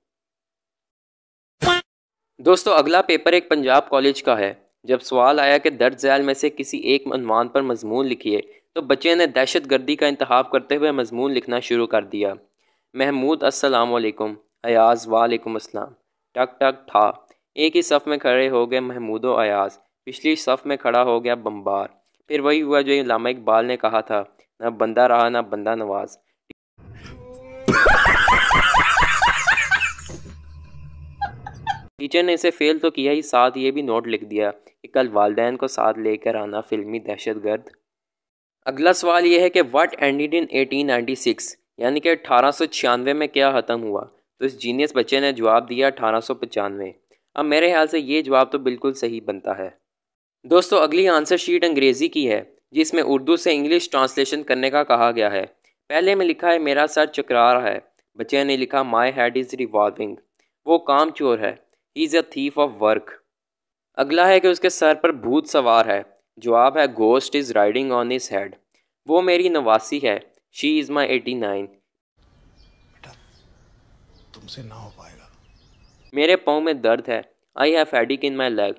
दोस्तों अगला पेपर एक पंजाब कॉलेज का है। जब सवाल आया कि दर्ज झैल में से किसी एक उन्वान पर मजमून लिखिए, तो बच्चे ने दहशत गर्दी का इंतखाब करते हुए मजमून लिखना शुरू कर दिया। महमूद अस्सलाम वालेकुम, अयाज़ वालेकुम अस्सलाम। टक टक ठा, एक ही सफ़ में खड़े हो गए महमूद व अयाज़, पिछली सफ़ में खड़ा हो गया बम्बार। फिर वही हुआ जो अल्लामा इकबाल ने कहा था, ना बंदा रहा ना बंदा नवाज। टीचर ने इसे फेल तो किया ही, साथ ये भी नोट लिख दिया कि कल वालिदैन को साथ लेकर आना फिल्मी दहशतगर्द। अगला सवाल ये है कि व्हाट एंडेड इन 1896, यानी कि 1896 में क्या ख़त्म हुआ। तो इस जीनियस बच्चे ने जवाब दिया 1895। अब मेरे ख्याल से ये जवाब तो बिल्कुल सही बनता है। दोस्तों अगली आंसर शीट अंग्रेज़ी की है जिसमें उर्दू से इंग्लिश ट्रांसलेशन करने का कहा गया है। पहले में लिखा है मेरा सर चकरा रहा है। बच्चे ने लिखा माई हेड इज़ रिवॉल्विंग। वो काम चोर है। He is a thief of work. अगला है कि उसके सर पर भूत सवार है। जवाब है ghost is riding on his head. वो मेरी नवासी है। She is my 89। तुमसे ना हो पाएगा। मेरे पाँव में दर्द है। I have headache in my leg.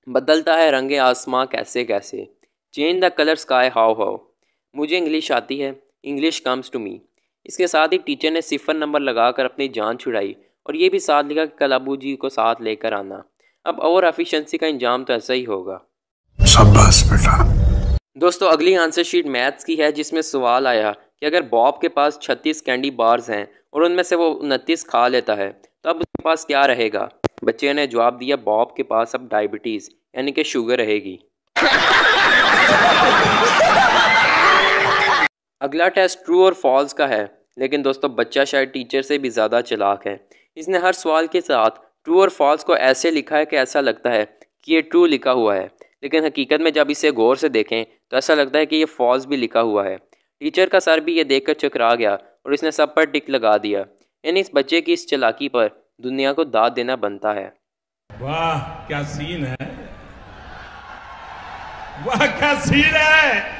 बदलता है रंगे आसमां कैसे कैसे। Change the colour sky how how. मुझे इंग्लिश आती है। English comes to me. इसके साथ ही टीचर ने 0 नंबर लगाकर अपनी जान छुड़ाई और ये भी साथ लिखा कि कल अबू जी को साथ लेकर आना। अब और एफिशिएंसी का इंजाम तो ऐसा ही होगा। शाबाश बेटा। दोस्तों अगली आंसर शीट मैथ्स की है जिसमें सवाल आया कि अगर बॉब के पास 36 कैंडी बार्स हैं और उनमें से वो 29 खा लेता है तो अब उसके पास क्या रहेगा। बच्चे ने जवाब दिया बॉब के पास अब डायबिटीज़ यानी कि शुगर रहेगी। अगला टेस्ट ट्रू और फॉल्स का है, लेकिन दोस्तों बच्चा शायद टीचर से भी ज़्यादा चालाक है। इसने हर सवाल के साथ ट्रू और फॉल्स को ऐसे लिखा है कि ऐसा लगता है कि ये ट्रू लिखा हुआ है, लेकिन हकीकत में जब इसे गौर से देखें तो ऐसा लगता है कि ये फॉल्स भी लिखा हुआ है। टीचर का सर भी ये देखकर चकरा गया और इसने सब पर टिक लगा दिया। यानी इस बच्चे की इस चालाकी पर दुनिया को दाद देना बनता है। वाह क्या सीन है, वाह क्या सीन है।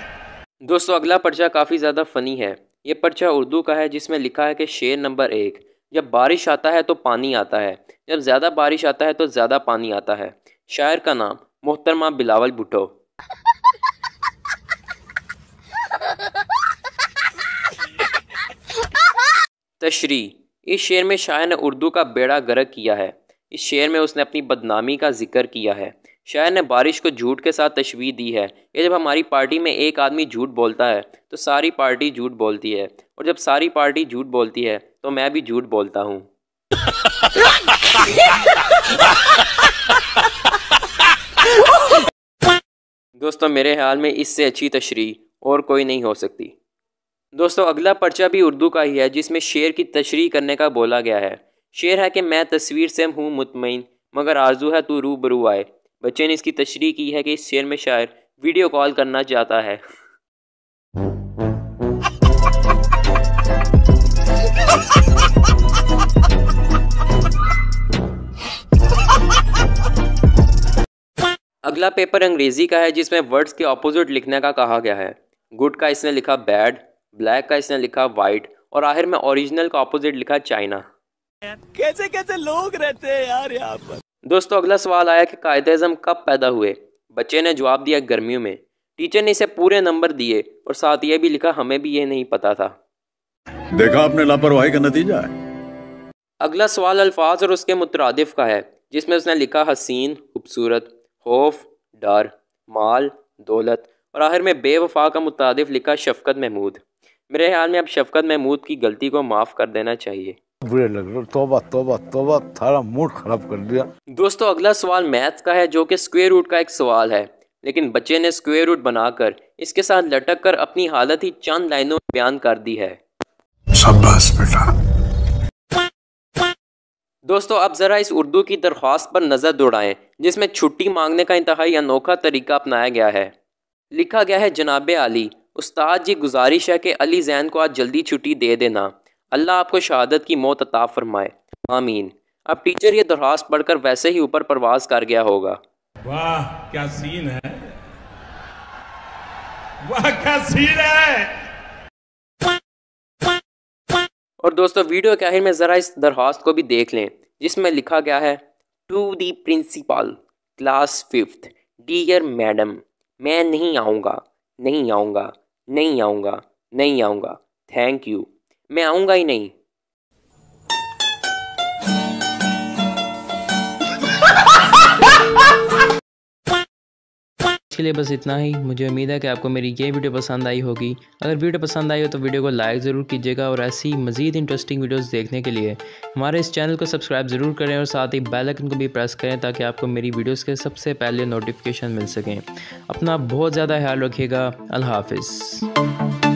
दोस्तों अगला पर्चा काफ़ी ज़्यादा फ़नी है। ये पर्चा उर्दू का है जिसमें लिखा है कि शेर नंबर 1, जब बारिश आता है तो पानी आता है, जब ज़्यादा बारिश आता है तो ज़्यादा पानी आता है। शायर का नाम मोहतरमा बिलावल भुट्टो। तशरी, इस शेर में शायर ने उर्दू का बेड़ा गर्क किया है। इस शेर में उसने अपनी बदनामी का जिक्र किया है। शायर ने बारिश को झूठ के साथ तशबीह दी है कि जब हमारी पार्टी में एक आदमी झूठ बोलता है तो सारी पार्टी झूठ बोलती है, और जब सारी पार्टी झूठ बोलती है तो मैं भी झूठ बोलता हूँ। दोस्तों मेरे ख्याल में इससे अच्छी तशरीह और कोई नहीं हो सकती। दोस्तों अगला पर्चा भी उर्दू का ही है जिसमें शेर की तशरीह करने का बोला गया है। शेर है कि मैं तस्वीर से हूँ मुतमईन मगर आरजू है तू रूबरू आए। बच्चे ने इसकी तशरीह की है कि इस शेर में शायर वीडियो कॉल करना चाहता है। अगला पेपर अंग्रेज़ी का है जिसमें वर्ड्स के ऑपोजिट लिखने का कहा गया है। गुड का इसने लिखा बैड, ब्लैक का इसने लिखा वाइट और आखिर में ओरिजिनल का ऑपोजिट लिखा चाइना। कैसे कैसे लोग रहते हैं यार यहाँ पर। दोस्तों अगला सवाल आया कि कायदे-ए-आज़म कब पैदा हुए। बच्चे ने जवाब दिया गर्मियों में। टीचर ने इसे पूरे नंबर दिए और साथ ये भी लिखा हमें भी ये नहीं पता था। देखा आपने लापरवाही का नतीजा है। अगला सवाल अल्फाज और उसके मुतरादिफ का है जिसमें उसने लिखा हसीन, खूबसूरत, खौफ, डर, माल, दौलत और आखिर में बेवफा का मुतरादिफ लिखा शफकत महमूद। मेरे ख्याल में अब शफकत महमूद की गलती को माफ़ कर देना चाहिए। बुरे लग रहे, तौबा तौबा तौबा, थारा मूड खराब कर दिया। दोस्तों अगला सवाल मैथ्स का है जो कि स्क्वायर रूट का एक सवाल है, लेकिन बच्चे ने स्क्वायर रूट बनाकर इसके साथ लटक कर अपनी हालत ही चंद लाइनों में बयान कर दी है। शाबाश बेटा। दोस्तों अब ज़रा इस उर्दू की दरख्वास्त पर नज़र दौड़ाएं जिसमें छुट्टी मांगने का इंतहाई अनोखा तरीका अपनाया गया है। लिखा गया है जनाब आली, उस्ताद जी गुजारिश है कि अली जैन को आज जल्दी छुट्टी दे देना। अल्लाह आपको शहादत की मौत अता फरमाए, आमीन। अब टीचर ये दरख्वास्त पढ़कर वैसे ही ऊपर परवाज कर गया होगा। वाह क्या सीन है, वाह क्या सीन है। और दोस्तों वीडियो के आखिर में ज़रा इस दरख्वास्त को भी देख लें जिसमें लिखा गया है to the principal class 5th dear madam, मैं नहीं आऊँगा, नहीं आऊँगा, नहीं आऊँगा, नहीं आऊँगा, थैंक यू, मैं आऊँगा ही नहीं। लिए बस इतना ही। मुझे उम्मीद है कि आपको मेरी ये वीडियो पसंद आई होगी। अगर वीडियो पसंद आई हो तो वीडियो को लाइक ज़रूर कीजिएगा और ऐसी मज़ीद इंटरेस्टिंग वीडियोस देखने के लिए हमारे इस चैनल को सब्सक्राइब ज़रूर करें और साथ ही बेल आइकन को भी प्रेस करें ताकि आपको मेरी वीडियोस के सबसे पहले नोटिफिकेशन मिल सकें। अपना बहुत ज़्यादा ख्याल रखिएगा। अल्लाह हाफिज़।